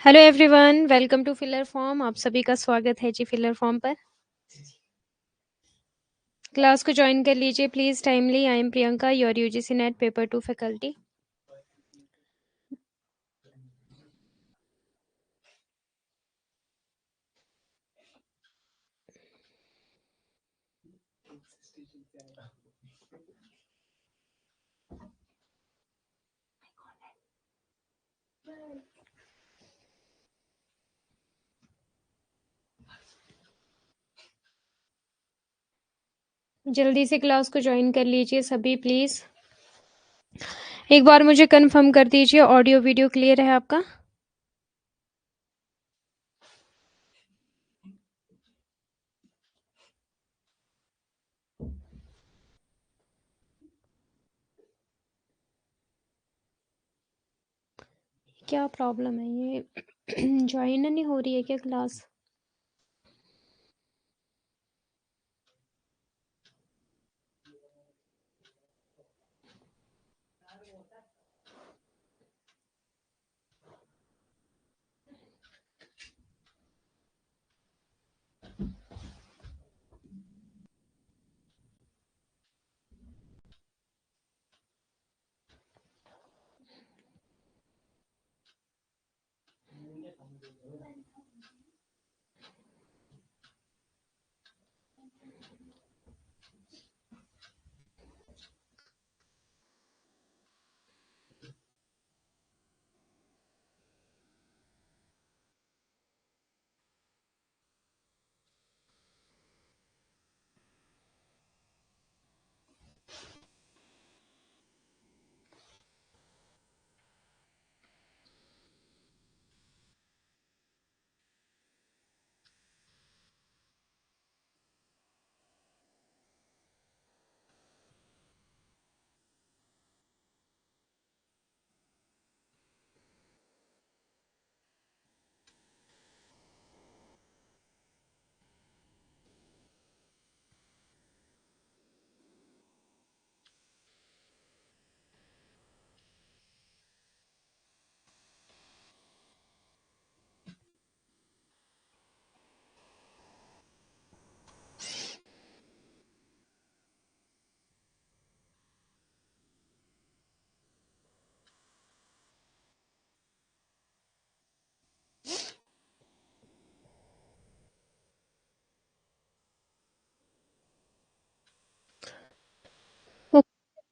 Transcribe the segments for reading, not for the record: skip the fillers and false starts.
Hello everyone, welcome to filler form. आप सभी का स्वागत है जी फिलर फॉर्म पर। क्लास को ज्वाइन कर लीजिए please timely. I am Priyanka, your UGC NET paper 2 faculty. जल्दी से क्लास को ज्वाइन कर लीजिए सभी प्लीज। एक बार मुझे कंफर्म कर दीजिए ऑडियो वीडियो क्लियर है आपका। क्या प्रॉब्लम है ये? ज्वाइन नहीं हो रही है क्या क्लास?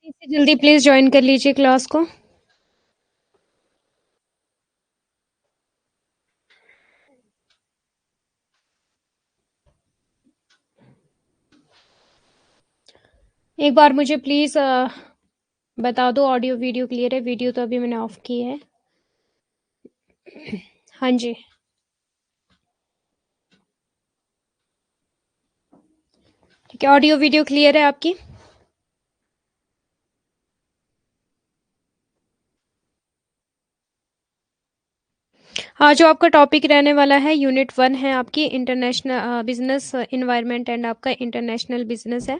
जल्दी से जल्दी प्लीज ज्वाइन कर लीजिए क्लास को। एक बार मुझे प्लीज बता दो ऑडियो वीडियो क्लियर है। वीडियो तो अभी मैंने ऑफ की है। हाँ जी, ठीक है। ऑडियो वीडियो क्लियर है आपकी? हाँ, जो आपका टॉपिक रहने वाला है यूनिट 1 है आपकी इंटरनेशनल बिजनेस इन्वायरमेंट एंड आपका इंटरनेशनल बिजनेस है।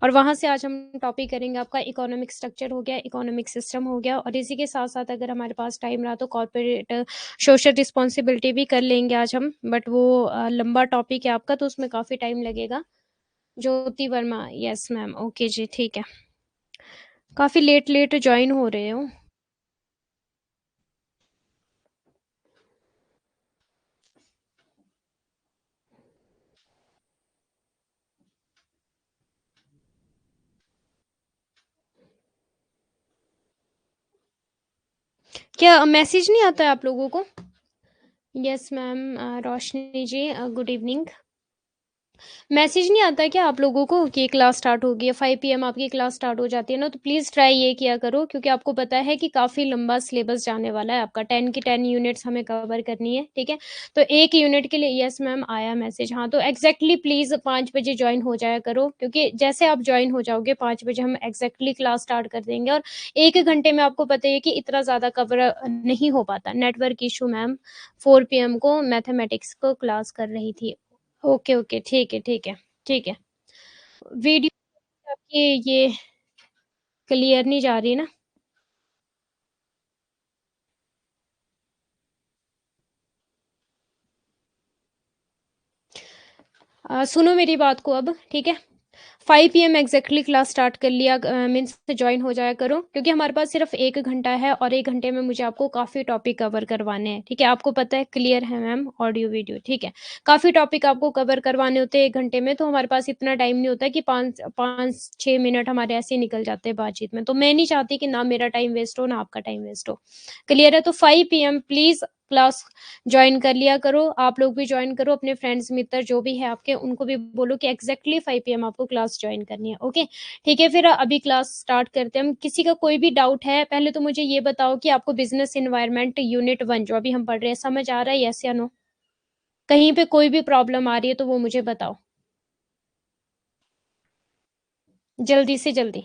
और वहाँ से आज हम टॉपिक करेंगे आपका इकोनॉमिक स्ट्रक्चर हो गया, इकोनॉमिक सिस्टम हो गया, और इसी के साथ साथ अगर हमारे पास टाइम रहा तो कॉर्पोरेट सोशल रिस्पॉन्सिबिलिटी भी कर लेंगे आज हम। बट वो लंबा टॉपिक है आपका तो उसमें काफ़ी टाइम लगेगा। ज्योति वर्मा, यस मैम, ओके जी, ठीक है। काफ़ी लेट लेट ज्वाइन हो रहे हो। क्या मैसेज नहीं आता है आप लोगों को? यस मैम, रोशनी जी, गुड इवनिंग। मैसेज नहीं आता है क्या आप लोगों को कि क्लास स्टार्ट होगी है? 5 PM आपकी क्लास स्टार्ट हो जाती है ना, तो प्लीज़ ट्राई ये किया करो, क्योंकि आपको पता है कि काफ़ी लंबा सिलेबस जाने वाला है आपका। 10 की 10 यूनिट्स हमें कवर करनी है, ठीक है? तो एक यूनिट के लिए यस मैम आया मैसेज। हाँ, तो एग्जैक्टली प्लीज़ 5 बजे ज्वाइन हो जाया करो, क्योंकि जैसे आप ज्वाइन हो जाओगे 5 बजे हम एग्जैक्टली क्लास स्टार्ट कर देंगे। और 1 घंटे में आपको पता ही है कि इतना ज़्यादा कवर नहीं हो पाता। Network issue ma'am. 4 PM को मैथमेटिक्स को क्लास कर रही थी। ओके ओके, ठीक है ठीक है ठीक है। वीडियो आपकी ये क्लियर नहीं जा रही ना? सुनो मेरी बात को अब, ठीक है? 5 पीएम एग्ज़ैक्टली क्लास स्टार्ट कर लिया मीन्स जॉइन हो जाया करो, क्योंकि हमारे पास सिर्फ़ 1 घंटा है और 1 घंटे में मुझे आपको काफ़ी टॉपिक कवर करवाने हैं, ठीक है? आपको पता है, क्लियर है मैम, ऑडियो वीडियो, ठीक है? काफ़ी टॉपिक आपको कवर करवाने होते हैं 1 घंटे में, तो हमारे पास इतना टाइम नहीं होता कि 5-6 मिनट हमारे ऐसे ही निकल जाते हैं बातचीत में। तो मैं नहीं चाहती कि ना मेरा टाइम वेस्ट हो, ना आपका टाइम वेस्ट हो। क्लियर है? तो 5 पीएम प्लीज़ क्लास जॉइन कर लिया करो, आप लोग भी जॉइन करो, अपने फ्रेंड्स मित्र जो भी है आपके उनको भी बोलो कि एग्जैक्टली 5 पीएम आपको क्लास जॉइन करनी है। ओके, ठीक है, फिर अभी क्लास स्टार्ट करते हैं हम। किसी का कोई भी डाउट है, पहले तो मुझे ये बताओ कि आपको बिजनेस इन्वायरमेंट यूनिट 1 जो अभी हम पढ़ रहे हैं समझ आ रहा है, यस या नो? कहीं पे कोई भी प्रॉब्लम आ रही है तो वो मुझे बताओ, जल्दी से जल्दी।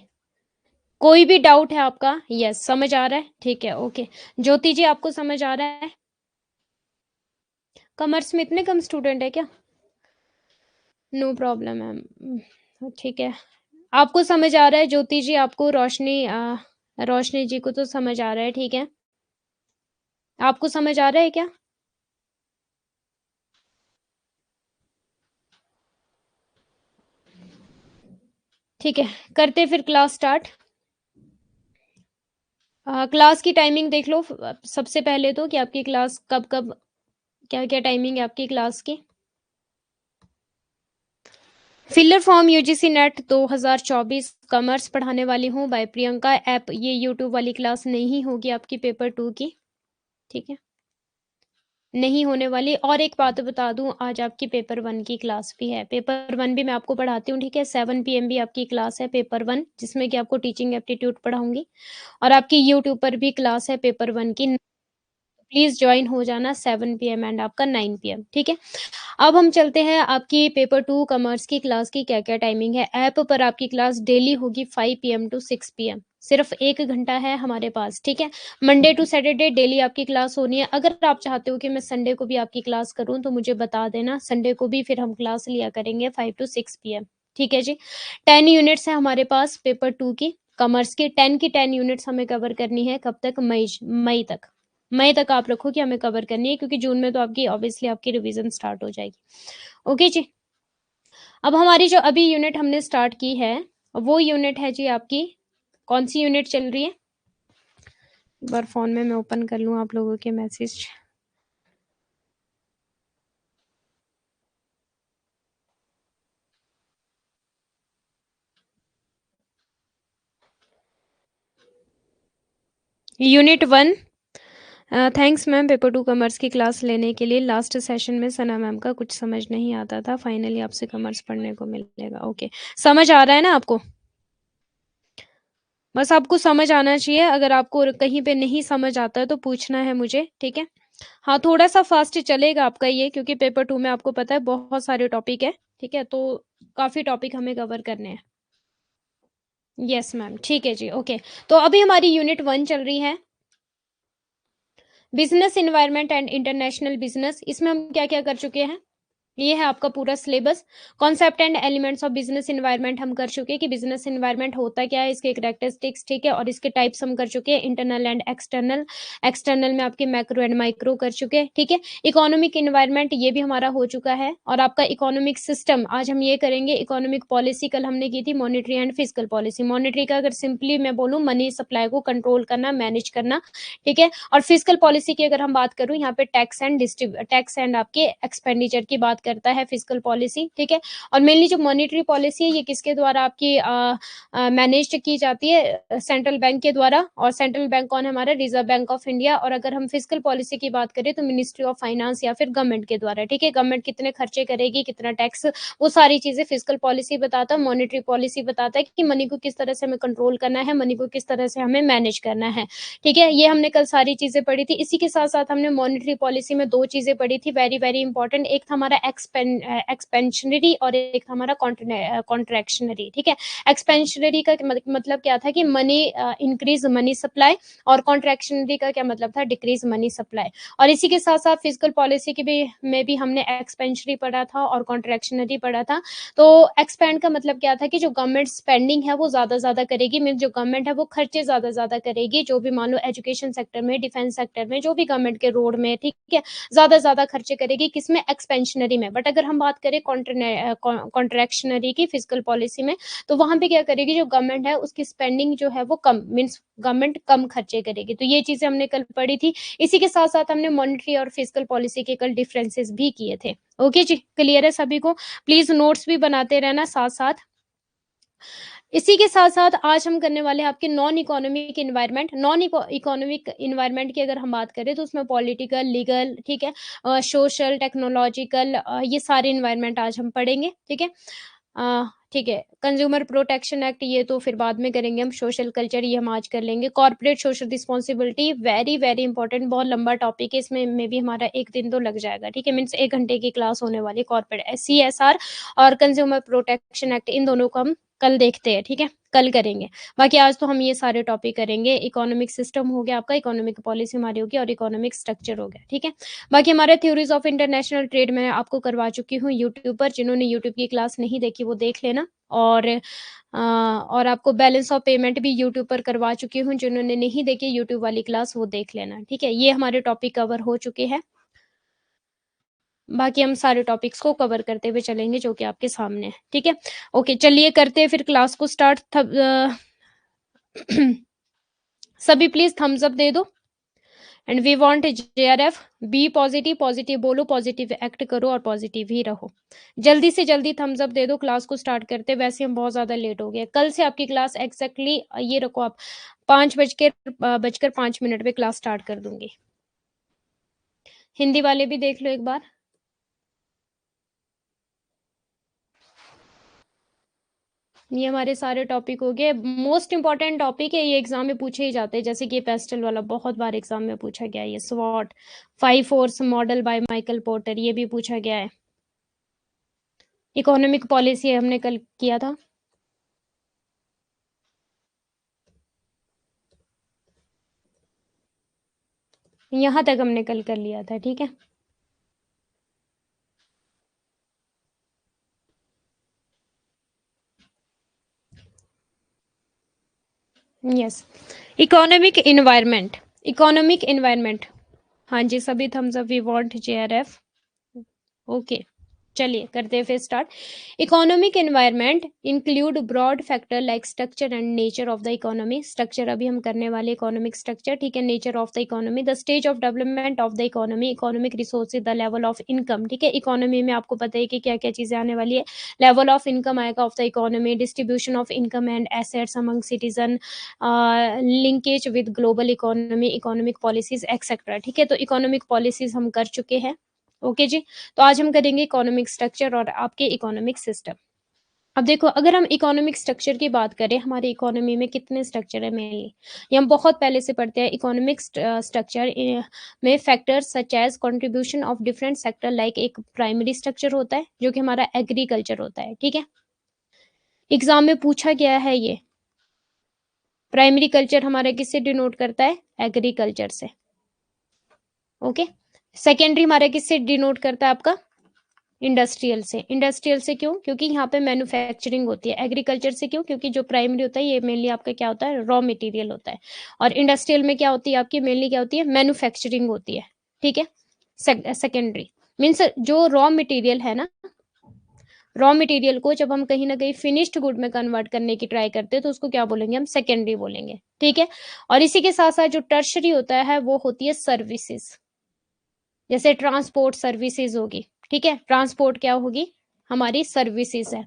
कोई भी डाउट है आपका? यस, समझ आ रहा है, ठीक है, ओके। ज्योति जी, आपको समझ आ रहा है? कॉमर्स में इतने कम स्टूडेंट है क्या? नो प्रॉब्लम मैम, ठीक है। आपको समझ आ रहा है ज्योति जी? आपको रोशनी जी को तो समझ आ रहा है, ठीक है? आपको समझ आ रहा है क्या? ठीक है, करते फिर क्लास स्टार्ट। क्लास की टाइमिंग देख लो सबसे पहले तो, कि आपकी क्लास कब कब, क्या क्या टाइमिंग है आपकी क्लास की। Filler form UGC net 2024 commerce पढ़ाने वाली हूँ बाय प्रियंका ऐप। ये यूट्यूब वाली क्लास नहीं होगी आपकी पेपर 2 की, ठीक है? नहीं होने वाली। और एक बात बता दूं, आज आपकी पेपर 1 की क्लास भी है। पेपर 1 भी मैं आपको पढ़ाती हूँ, ठीक है? 7 पीएम भी आपकी क्लास है पेपर 1, जिसमें कि आपको टीचिंग एप्टीट्यूड पढ़ाऊंगी। और आपकी यूट्यूब पर भी क्लास है पेपर 1 की। प्लीज ज्वाइन हो जाना, 7 पीएम एंड आपका 9 पीएम, ठीक है? अब हम चलते हैं आपकी पेपर 2 कॉमर्स की क्लास की क्या क्या टाइमिंग है। ऐप पर आपकी क्लास डेली होगी 5 पीएम टू 6 पीएम। सिर्फ 1 घंटा है हमारे पास, ठीक है? मंडे टू सैटरडे डेली आपकी क्लास होनी है। अगर आप चाहते हो कि मैं संडे को भी आपकी क्लास करूं तो मुझे बता देना, संडे को भी फिर हम क्लास लिया करेंगे 5 टू 6 पीएम, ठीक है जी? 10 यूनिट्स है हमारे पास पेपर 2 की कॉमर्स की। 10 की 10 यूनिट्स हमें कवर करनी है। कब तक? मई तक। मई तक आप रखो कि हमें कवर करनी है, क्योंकि जून में तो आपकी ऑब्वियसली आपकी रिवीजन स्टार्ट हो जाएगी। ओके जी। अब हमारी जो अभी यूनिट हमने स्टार्ट की है, वो यूनिट है जी आपकी, कौन सी यूनिट चल रही है? एक बार फोन में मैं ओपन कर लूं आप लोगों के message. Unit 1। Thanks ma'am paper 2 commerce की क्लास लेने के लिए। लास्ट सेशन में सना मैम का कुछ समझ नहीं आता था, फाइनली आपसे कॉमर्स पढ़ने को मिलेगा। ओके, समझ आ रहा है ना आपको? बस आपको समझ आना चाहिए। अगर आपको कहीं पे नहीं समझ आता है तो पूछना है मुझे, ठीक है? हाँ, थोड़ा सा फास्ट चलेगा आपका ये, क्योंकि पेपर 2 में आपको पता है बहुत सारे टॉपिक है, ठीक है? तो काफी टॉपिक हमें कवर करने हैं। यस मैम, ठीक है जी, ओके। तो अभी हमारी यूनिट 1 चल रही है, business environment and international business. इसमें हम क्या क्या कर चुके हैं? ये है आपका पूरा syllabus. Concept and elements of business environment हम कर चुके हैं कि बिजनेस एनवायरनमेंट होता क्या है, इसके कैरेक्टरिस्टिक्स, ठीक है? और इसके टाइप्स हम कर चुके हैं, इंटरनल एंड एक्सटर्नल। एक्सटर्नल में आपके मैक्रो एंड माइक्रो कर चुके हैं, ठीक है? इकोनॉमिक एनवायरनमेंट ये भी हमारा हो चुका है। और आपका इकोनॉमिक सिस्टम आज हम ये करेंगे। इकोनॉमिक पॉलिसी कल हमने की थी, monetary and physical policy. Monetary का अगर सिंपली मैं बोलूँ, मनी सप्लाई को कंट्रोल करना, मैनेज करना, ठीक है? और फिजिकल पॉलिसी की अगर हम बात करूं, यहाँ पे टैक्स एंड आपके एक्सपेंडिचर की बात करता है फिजिकल पॉलिसी, ठीक है? और मेनली जो मॉनेटरी पॉलिसी है, ये किसके द्वारा आपकी मैनेज की जाती है? सेंट्रल बैंक के द्वारा। और सेंट्रल बैंक कौन है हमारा? Reserve bank of India. और अगर हम फिजिकल पॉलिसी की बात करें तो मिनिस्ट्री ऑफ फाइनेंस या फिर गवर्नमेंट के द्वारा, ठीक है? गवर्नमेंट कितने खर्चे करेगी, कितना टैक्स, वो सारी चीजें फिजिकल पॉलिसी बताता है। मॉनेटरी पॉलिसी बताता है कि मनी को किस तरह से हमें कंट्रोल करना है, मनी को किस तरह से हमें मैनेज करना है, ठीक है? ये हमने कल सारी चीजें पढ़ी थी। इसी के साथ साथ हमने मॉनेटरी पॉलिसी में 2 चीजें पढ़ी थी, वेरी वेरी इंपॉर्टेंट। एक था हमारा एक्सपेंशनरी और एक था हमारा कॉन्ट्रैक्शनरी, ठीक है? एक्सपेंशनरी का मतलब क्या था कि मनी इंक्रीज मनी सप्लाई, और कॉन्ट्रैक्शनरी का क्या मतलब था? Decrease money supply. और इसी के साथ साथ फिजिकल पॉलिसी की भी में भी हमने एक्सपेंशनरी पढ़ा था और कॉन्ट्रैक्शनरी पढ़ा था। तो एक्सपेंड का मतलब क्या था कि जो गवर्नमेंट स्पेंडिंग है वो ज्यादा करेगी, मीन जो गवर्नमेंट है वो खर्चे ज्यादा करेगी, जो भी मान लो एजुकेशन सेक्टर में, डिफेंस सेक्टर में, जो भी गवर्नमेंट के रोड में, ठीक है? ज्यादा खर्चे करेगी, किसमें? एक्सपेंशनरी में, बट अगर हम बात करें कॉन्ट्रैक्शनरी की फिजिकल पॉलिसी में, तो वहां पे क्या करेगी, जो गवर्नमेंट है उसकी स्पेंडिंग जो है वो कम, मीन्स गवर्नमेंट कम खर्चे करेगी। तो ये चीजें हमने कल पढ़ी थी। इसी के साथ साथ हमने मॉनेटरी और फिजिकल पॉलिसी के कल डिफरेंसेस भी किए थे। ओके जी, क्लियर है सभी को? प्लीज नोट्स भी बनाते रहना साथ साथ। इसी के साथ साथ आज हम करने वाले हैं आपके non economic environment. Non economic environment की अगर हम बात करें तो उसमें पॉलिटिकल, लीगल, ठीक है, सोशल, टेक्नोलॉजिकल, ये सारे इन्वायरमेंट आज हम पढ़ेंगे। ठीक है, ठीक है। कंज्यूमर प्रोटेक्शन एक्ट ये तो फिर बाद में करेंगे हम। सोशल कल्चर ये हम आज कर लेंगे। Corporate social responsibility, very very important, बहुत लंबा टॉपिक है, इसमें में भी हमारा एक दिन तो लग जाएगा। ठीक है, मीन्स 1 घंटे की क्लास होने वाली। कॉर्पोरेट CSR और कंज्यूमर प्रोटेक्शन एक्ट, इन दोनों को हम कल देखते हैं। ठीक है, कल करेंगे। बाकी आज तो हम ये सारे टॉपिक करेंगे। इकोनॉमिक सिस्टम हो गया आपका, इकोनॉमिक पॉलिसी हमारी होगी, और इकोनॉमिक स्ट्रक्चर हो गया। ठीक है, बाकी हमारे थ्योरीज ऑफ इंटरनेशनल ट्रेड मैं आपको करवा चुकी हूँ यूट्यूब पर। जिन्होंने यूट्यूब की क्लास नहीं देखी वो देख लेना। और आपको बैलेंस ऑफ पेमेंट भी यूट्यूब पर करवा चुकी हूँ। जिन्होंने नहीं देखी यूट्यूब वाली क्लास वो देख लेना। ठीक है, ये हमारे टॉपिक कवर हो चुके हैं। बाकी हम सारे टॉपिक्स को कवर करते हुए चलेंगे जो कि आपके सामने है। ठीक है, ओके, चलिए करते हैं फिर क्लास को स्टार्ट। सभी प्लीज थम्स अप दे दो। And we want JRF, be positive, positive बोलो, पॉजिटिव एक्ट करो और पॉजिटिव ही रहो। जल्दी से जल्दी थम्स अप दे दो। क्लास को स्टार्ट करते, वैसे हम बहुत ज्यादा लेट हो गए। कल से आपकी क्लास एग्जैक्टली ये रखो आप 5:05 पे क्लास स्टार्ट कर दूंगी। हिंदी वाले भी देख लो एक बार। ये हमारे सारे टॉपिक हो गए। मोस्ट इंपॉर्टेंट टॉपिक है ये, एग्जाम में पूछे ही जाते हैं। जैसे कि पेस्टल वाला बहुत बार एग्जाम में पूछा गया है। ये स्वॉट 5 force model by Michael porter, ये भी पूछा गया है। इकोनॉमिक पॉलिसी हमने कल किया था। यहां तक हमने कल कर लिया था। ठीक है, yes. Economic environment, economic environment, हाँ जी, सभी thumbs up. We want JRF। Okay, चलिए करते हैं फिर start. Economic environment include broad factor like structure and nature of the economy. Structure अभी हम करने वाले इकोनॉमिक स्ट्रक्चर। ठीक है, nature of the economy, the stage of development of the economy, economic resources, the level of income. ठीक है, economy में आपको पता है कि क्या क्या चीजें आने वाली है। लेवल ऑफ इनकम आएगा of the economy, distribution of income and assets among citizen, linkage with global economy, economic policies etcetera. ठीक है, तो इकोनॉमिक पॉलिसीज हम कर चुके हैं। ओके जी, तो आज हम करेंगे इकोनॉमिक स्ट्रक्चर और आपके इकोनॉमिक सिस्टम। अब देखो, अगर हम इकोनॉमिक स्ट्रक्चर की बात करें, हमारी इकोनॉमी में कितने स्ट्रक्चर है मेनली, ये हम बहुत पहले से पढ़ते हैं। इकोनॉमिक स्ट्रक्चर में factors such as contribution of different sector, like एक प्राइमरी स्ट्रक्चर होता है जो कि हमारा एग्रीकल्चर होता है। ठीक है, एग्जाम में पूछा गया है ये। प्राइमरी कल्चर हमारा किससे डिनोट करता है? एग्रीकल्चर से। ओके, सेकेंडरी हमारा किससे डिनोट करता है? आपका इंडस्ट्रियल से। इंडस्ट्रियल से क्यों? क्योंकि यहाँ पे मैन्युफैक्चरिंग होती है। एग्रीकल्चर से क्यों? क्योंकि जो प्राइमरी होता है ये मेनली आपका क्या होता है? रॉ मटेरियल होता है। और इंडस्ट्रियल में क्या होती है आपकी? मेनली क्या होती है? मैन्युफैक्चरिंग होती है। ठीक है, सेकेंडरी मीन्स जो रॉ मटेरियल है ना, रॉ मटेरियल को जब हम कहीं ना कहीं फिनिश्ड गुड में कन्वर्ट करने की ट्राई करते हैं तो उसको क्या बोलेंगे? हम सेकेंडरी बोलेंगे। ठीक है, और इसी के साथ साथ जो टर्शरी होता है वो होती है सर्विसेज। जैसे ट्रांसपोर्ट सर्विसेज होगी। ठीक है, ट्रांसपोर्ट क्या होगी? हमारी सर्विसेज है।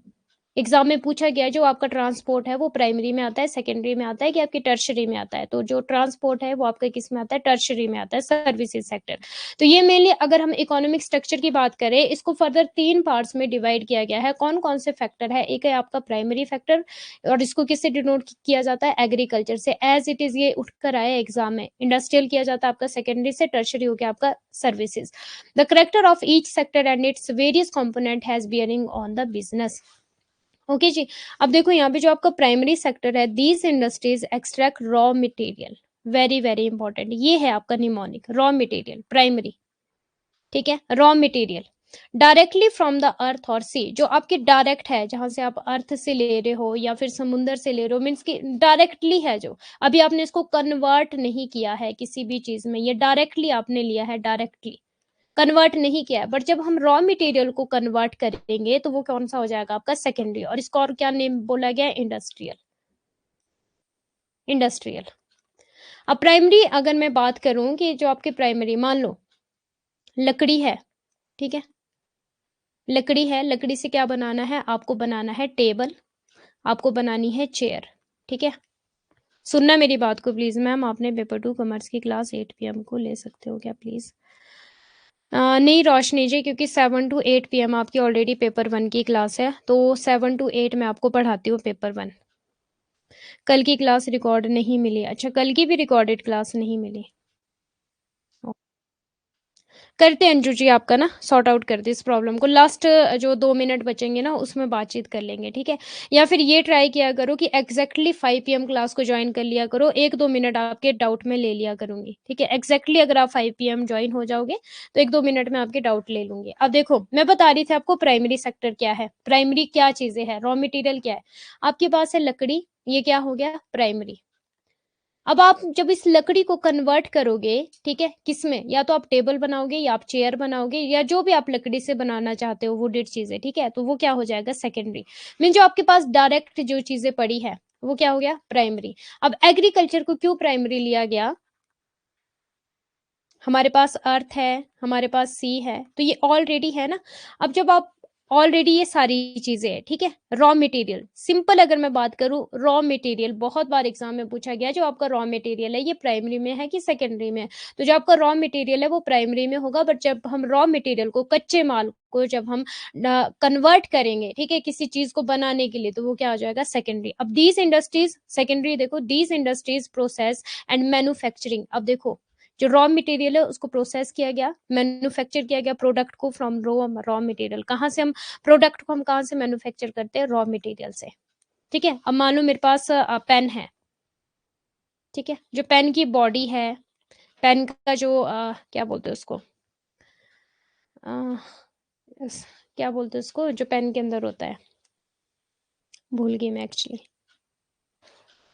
एग्जाम में पूछा गया जो आपका ट्रांसपोर्ट है वो प्राइमरी में आता है, सेकेंडरी में आता है, कि आपकी टर्शरी में आता है? तो जो ट्रांसपोर्ट है वो आपका किस में आता है? टर्शरी में आता है, सर्विसेज सेक्टर। तो ये मेनली अगर हम इकोनॉमिक स्ट्रक्चर की बात करें, इसको फर्दर 3 पार्ट्स में डिवाइड किया गया है। कौन कौन से फैक्टर है? एक है आपका प्राइमरी फैक्टर, और इसको किससे डिनोट किया जाता है? एग्रीकल्चर से। एज इट इज ये उठकर आया एग्जाम में। इंडस्ट्रियल किया जाता है आपका सेकेंडरी से, टर्शरी हो गया आपका services. The character of each sector and its various component has bearing on the business. Okay जी, अब देखो यहाँ पे जो आपका प्राइमरी सेक्टर है, these industries extract raw material. Very very important, ये है आपका निमोनिक, रॉ मटेरियल, प्राइमरी। ठीक है, raw material directly from the earth और सी, जो आपकी डायरेक्ट है, जहां से आप अर्थ से ले रहे हो या फिर समुंदर से ले रहे हो, मीन्स की डायरेक्टली है। जो अभी आपने इसको कन्वर्ट नहीं किया है किसी भी चीज में, ये डायरेक्टली आपने लिया है, डायरेक्टली। कन्वर्ट नहीं किया है, बट जब हम रॉ मटेरियल को कन्वर्ट करेंगे तो वो कौन सा हो जाएगा आपका सेकेंडरी, और इसको और क्या नेम बोला गया है, इंडस्ट्रियल। इंडस्ट्रियल। अब प्राइमरी अगर मैं बात करूं कि जो आपके प्राइमरी, मान लो लकड़ी है, ठीक है, लकड़ी है, लकड़ी से क्या बनाना है आपको, बनाना है टेबल, आपको बनानी है चेयर, ठीक है। सुनना मेरी बात को प्लीज मैम, आपने पेपर 2 कॉमर्स की क्लास 8 PM को ले सकते हो क्या प्लीज। नहीं रोशनी जी, क्योंकि 7 to 8 PM आपकी ऑलरेडी पेपर 1 की क्लास है, तो 7 to 8 मैं आपको पढ़ाती हूँ पेपर 1। कल की क्लास रिकॉर्ड नहीं मिली, अच्छा कल की भी रिकॉर्डेड क्लास नहीं मिली। करते हैं अंजू जी, आपका ना सॉर्ट आउट कर दे इस प्रॉब्लम को, लास्ट जो 2 मिनट बचेंगे ना उसमें बातचीत कर लेंगे, ठीक है। या फिर ये ट्राई किया करो कि एग्जैक्टली 5 PM क्लास को ज्वाइन कर लिया करो, 1-2 मिनट आपके डाउट में ले लिया करूंगी, ठीक है। एग्जैक्टली अगर आप 5 PM ज्वाइन हो जाओगे तो 1-2 मिनट में आपके डाउट ले लूंगी। अब देखो मैं बता रही थी आपको प्राइमरी सेक्टर क्या है, प्राइमरी क्या चीजें है, रॉ मटेरियल क्या है, आपके पास है लकड़ी, ये क्या हो गया प्राइमरी। अब आप जब इस लकड़ी को कन्वर्ट करोगे, ठीक है, किसमें, या तो आप टेबल बनाओगे या आप चेयर बनाओगे या जो भी आप लकड़ी से बनाना चाहते हो वुडेड चीजें, ठीक है, तो वो क्या हो जाएगा सेकेंडरी। मीन जो आपके पास डायरेक्ट जो चीजें पड़ी है वो क्या हो गया प्राइमरी। अब एग्रीकल्चर को क्यों प्राइमरी लिया गया, हमारे पास अर्थ है, हमारे पास सी है, तो ये ऑलरेडी है ना। अब जब आप ऑलरेडी ये सारी चीजें है, ठीक है, रॉ मटेरियल, सिंपल अगर मैं बात करूं रॉ मटेरियल, बहुत बार एग्जाम में पूछा गया जो आपका रॉ मटेरियल है ये प्राइमरी में है कि सेकेंडरी में है, तो जो आपका रॉ मटेरियल है वो प्राइमरी में होगा, बट जब हम रॉ मटेरियल को, कच्चे माल को जब हम कन्वर्ट करेंगे, ठीक है, किसी चीज को बनाने के लिए, तो वो क्या हो जाएगा सेकेंडरी। अब दीज इंडस्ट्रीज, सेकेंडरी देखो, these industries process and manufacturing, अब देखो जो रॉ मटेरियल है उसको प्रोसेस किया गया, मैन्युफैक्चर किया गया प्रोडक्ट को फ्रॉम रॉ मटेरियल, कहाँ से हम प्रोडक्ट को हम कहाँ से मैन्युफैक्चर करते हैं, रॉ मटेरियल से, ठीक है। अब मान लो मेरे पास पेन है, ठीक है, जो पेन की बॉडी है, पेन का जो क्या बोलते हैं उसको, क्या बोलते हैं उसको जो पेन के अंदर होता है, भूल गई मैं एक्चुअली,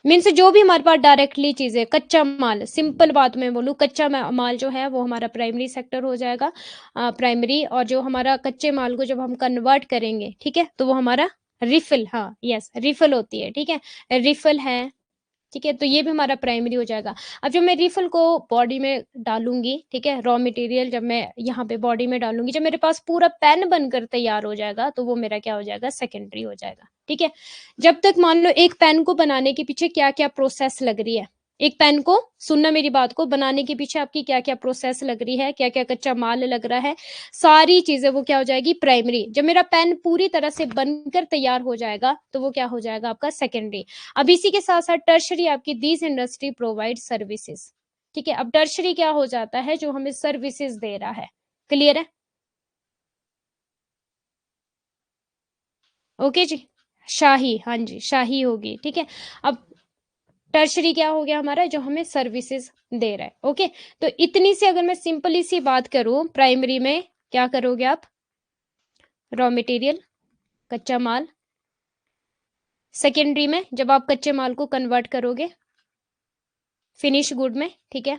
मीन्स जो भी हमारे पास डायरेक्टली चीजें, कच्चा माल, सिंपल बात में बोलूँ, कच्चा माल जो है वो हमारा प्राइमरी सेक्टर हो जाएगा, प्राइमरी, और जो हमारा कच्चे माल को जब हम कन्वर्ट करेंगे, ठीक है, तो वो हमारा रिफिल, हाँ यस रिफिल होती है, ठीक है, रिफिल है, ठीक है, तो ये भी हमारा प्राइमरी हो जाएगा। अब जब मैं रिफिल को बॉडी में डालूंगी, ठीक है, रॉ मटेरियल जब मैं यहाँ पे बॉडी में डालूंगी, जब मेरे पास पूरा पेन बनकर तैयार हो जाएगा तो वो मेरा क्या हो जाएगा सेकेंडरी हो जाएगा, ठीक है। जब तक मान लो एक पेन को बनाने के पीछे क्या क्या प्रोसेस लग रही है, एक पेन को, सुनना मेरी बात को, बनाने के पीछे आपकी क्या क्या प्रोसेस लग रही है, क्या क्या कच्चा माल लग रहा है, सारी चीजें वो क्या हो जाएगी प्राइमरी। जब मेरा पेन पूरी तरह से बनकर तैयार हो जाएगा तो वो क्या हो जाएगा आपका सेकेंडरी। अब इसी के साथ साथ टर्शरी आपकी, दीज इंडस्ट्री प्रोवाइड सर्विसेज, ठीक है। अब टर्शरी क्या हो जाता है, जो हमें सर्विसेज दे रहा है, क्लियर है, ओके जी, शाही, हाँ जी शाही होगी, ठीक है। अब टर्शरी क्या हो गया हमारा, जो हमें सर्विसेज दे रहा है, ओके। तो इतनी सी अगर मैं सिंपली सी बात करूं, प्राइमरी में क्या करोगे आप, रॉ मटेरियल, कच्चा माल, सेकेंडरी में जब आप कच्चे माल को कन्वर्ट करोगे फिनिश गुड में, ठीक है,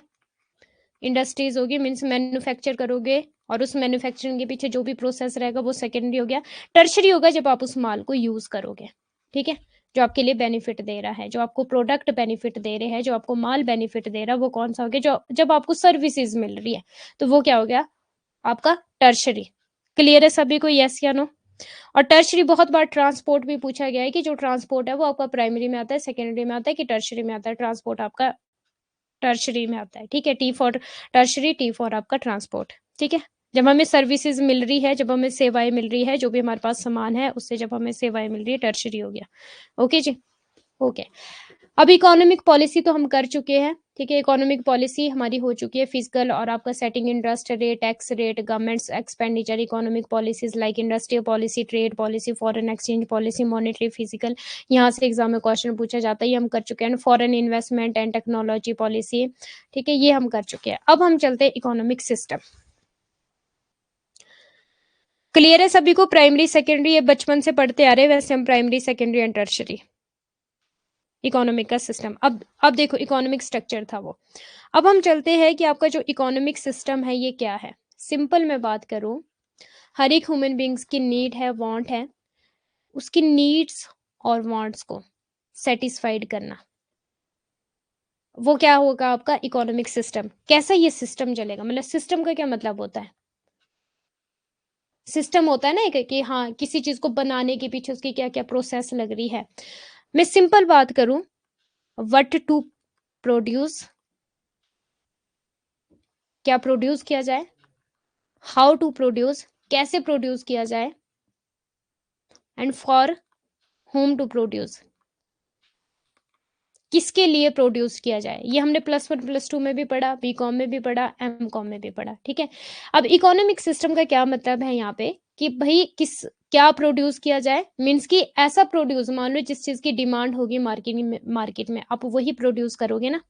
इंडस्ट्रीज होगी, मीन्स मैन्युफैक्चर करोगे, और उस मैन्युफैक्चरिंग के पीछे जो भी प्रोसेस रहेगा वो सेकेंडरी हो गया। टर्शरी होगा जब आप उस माल को यूज करोगे, ठीक है, जो आपके लिए बेनिफिट दे रहा है, जो आपको प्रोडक्ट बेनिफिट दे रहे हैं, जो आपको माल बेनिफिट दे रहा है, वो कौन सा हो गया, जो जब आपको सर्विसेज मिल रही है तो वो क्या हो गया आपका टर्शरी। क्लियर है सभी को, यस या नो। और टर्शरी बहुत बार ट्रांसपोर्ट भी पूछा गया है कि जो ट्रांसपोर्ट है वो आपका प्राइमरी में आता है, सेकेंडरी में आता है कि टर्शरी में आता है, ट्रांसपोर्ट आपका टर्शरी में आता है, ठीक है, T for tertiary, T for आपका ट्रांसपोर्ट, ठीक है। जब हमें सर्विसेज मिल रही है, जब हमें सेवाएं मिल रही है, जो भी हमारे पास सामान है उससे जब हमें सेवाएं मिल रही है, टर्शरी हो गया, ओके जी, ओके। अब इकोनॉमिक पॉलिसी तो हम कर चुके हैं, ठीक है, इकोनॉमिक पॉलिसी हमारी हो चुकी है, फिजिकल और आपका setting interest rate, tax rate, governments expenditure, economic policies like industrial policy, trade policy, foreign exchange policy, monetary, physical, यहाँ से एग्जाम में क्वेश्चन पूछा जाता है, ये हम कर चुके हैं। Foreign investment and technology policy, ठीक है, ये हम कर चुके हैं। अब हम चलते हैं इकोनॉमिक सिस्टम। क्लियर है सभी को, प्राइमरी सेकेंडरी ये बचपन से पढ़ते आ रहे हैं, वैसे हम primary secondary and tertiary, economic का सिस्टम। अब देखो इकोनॉमिक स्ट्रक्चर था वो। अब हम चलते हैं कि आपका जो इकोनॉमिक सिस्टम है ये क्या है। सिंपल मैं बात करूं, हर एक ह्यूमन बींग्स की नीड है, वांट है, उसकी नीड्स और वांट्स को सेटिस्फाइड करना, वो क्या होगा आपका इकोनॉमिक सिस्टम। कैसा ये सिस्टम चलेगा, मतलब सिस्टम का क्या मतलब होता है, सिस्टम होता है ना एक कि हाँ किसी चीज को बनाने के पीछे उसकी क्या क्या प्रोसेस लग रही है। मैं सिंपल बात करूं, व्हाट टू प्रोड्यूस, क्या प्रोड्यूस किया जाए, हाउ टू प्रोड्यूस, कैसे प्रोड्यूस किया जाए, and for whom to produce, किसके लिए प्रोड्यूस किया जाए। ये हमने +1 +2 में भी पढ़ा, बीकॉम में भी पढ़ा, एमकॉम में भी पढ़ा, ठीक है। अब इकोनॉमिक सिस्टम का क्या मतलब है यहाँ पे कि भाई किस क्या प्रोड्यूस किया जाए, मीन्स कि ऐसा प्रोड्यूस, मान लो जिस चीज की डिमांड होगी मार्केट में आप वही प्रोड्यूस करोगे ना,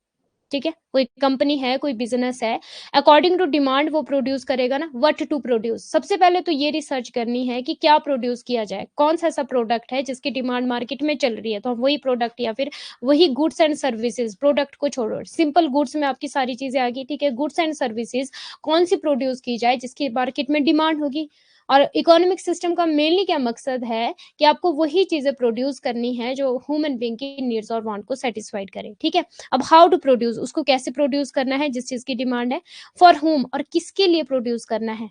ठीक है। कोई कंपनी है, कोई बिजनेस है, अकॉर्डिंग टू डिमांड वो प्रोड्यूस करेगा ना। व्हाट टू प्रोड्यूस, सबसे पहले तो ये रिसर्च करनी है कि क्या प्रोड्यूस किया जाए, कौन सा ऐसा प्रोडक्ट है जिसकी डिमांड मार्केट में चल रही है, तो हम वही प्रोडक्ट या फिर वही गुड्स एंड सर्विसेज, प्रोडक्ट को छोड़ो, सिंपल गुड्स में आपकी सारी चीजें आ गई, ठीक है। गुड्स एंड सर्विसेज कौन सी प्रोड्यूस की जाए जिसकी मार्केट में डिमांड होगी। और इकोनॉमिक सिस्टम का मेनली क्या मकसद है कि आपको वही चीजें प्रोड्यूस करनी है जो ह्यूमन बीइंग की नीड्स और वांट को सेटिस्फाइड करे, ठीक है। अब हाउ टू प्रोड्यूस, उसको कैसे प्रोड्यूस करना है जिस चीज की डिमांड है, फॉर होम, और किसके लिए प्रोड्यूस करना है,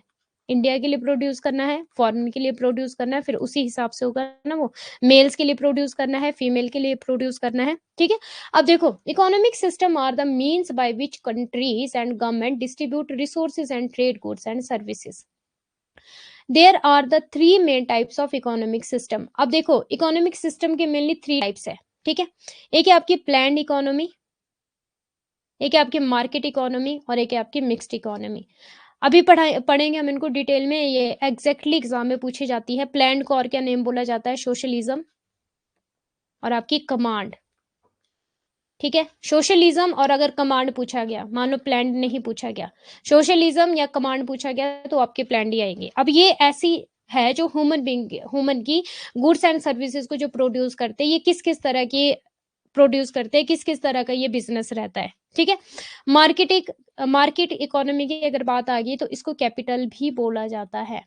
इंडिया के लिए प्रोड्यूस करना है, फॉरेन के लिए प्रोड्यूस करना है, फिर उसी हिसाब से होगा ना, वो मेल्स के लिए प्रोड्यूस करना है, फीमेल के लिए प्रोड्यूस करना है, ठीक है। अब देखो, economic system are the means by which countries and government distribute resources and trade goods and services. There are the 3 main types of economic system. अब देखो, इकोनॉमिक सिस्टम के मेनली 3 टाइप्स है, ठीक है। एक है आपकी प्लान्ड इकोनॉमी, एक है आपकी मार्केट इकोनॉमी, और एक है आपकी मिक्स्ड इकोनॉमी। अभी पढ़ेंगे हम इनको डिटेल में, ये एग्जैक्टली एग्जाम में पूछी जाती है। प्लान्ड को और क्या नेम बोला जाता है, सोशलिज्म और आपकी कमांड, ठीक है। सोशलिज्म, और अगर कमांड पूछा गया, मान लो प्लान्ड नहीं पूछा गया, सोशलिज्म या कमांड पूछा गया तो आपके प्लान्ड ही आएंगे। अब ये ऐसी है जो ह्यूमन की गुड्स एंड सर्विसेज को जो प्रोड्यूस करते हैं, ये किस किस तरह की प्रोड्यूस करते हैं, किस किस तरह का ये बिजनेस रहता है, ठीक है। मार्केट इकोनॉमी की अगर बात आ गई तो इसको कैपिटल भी बोला जाता है,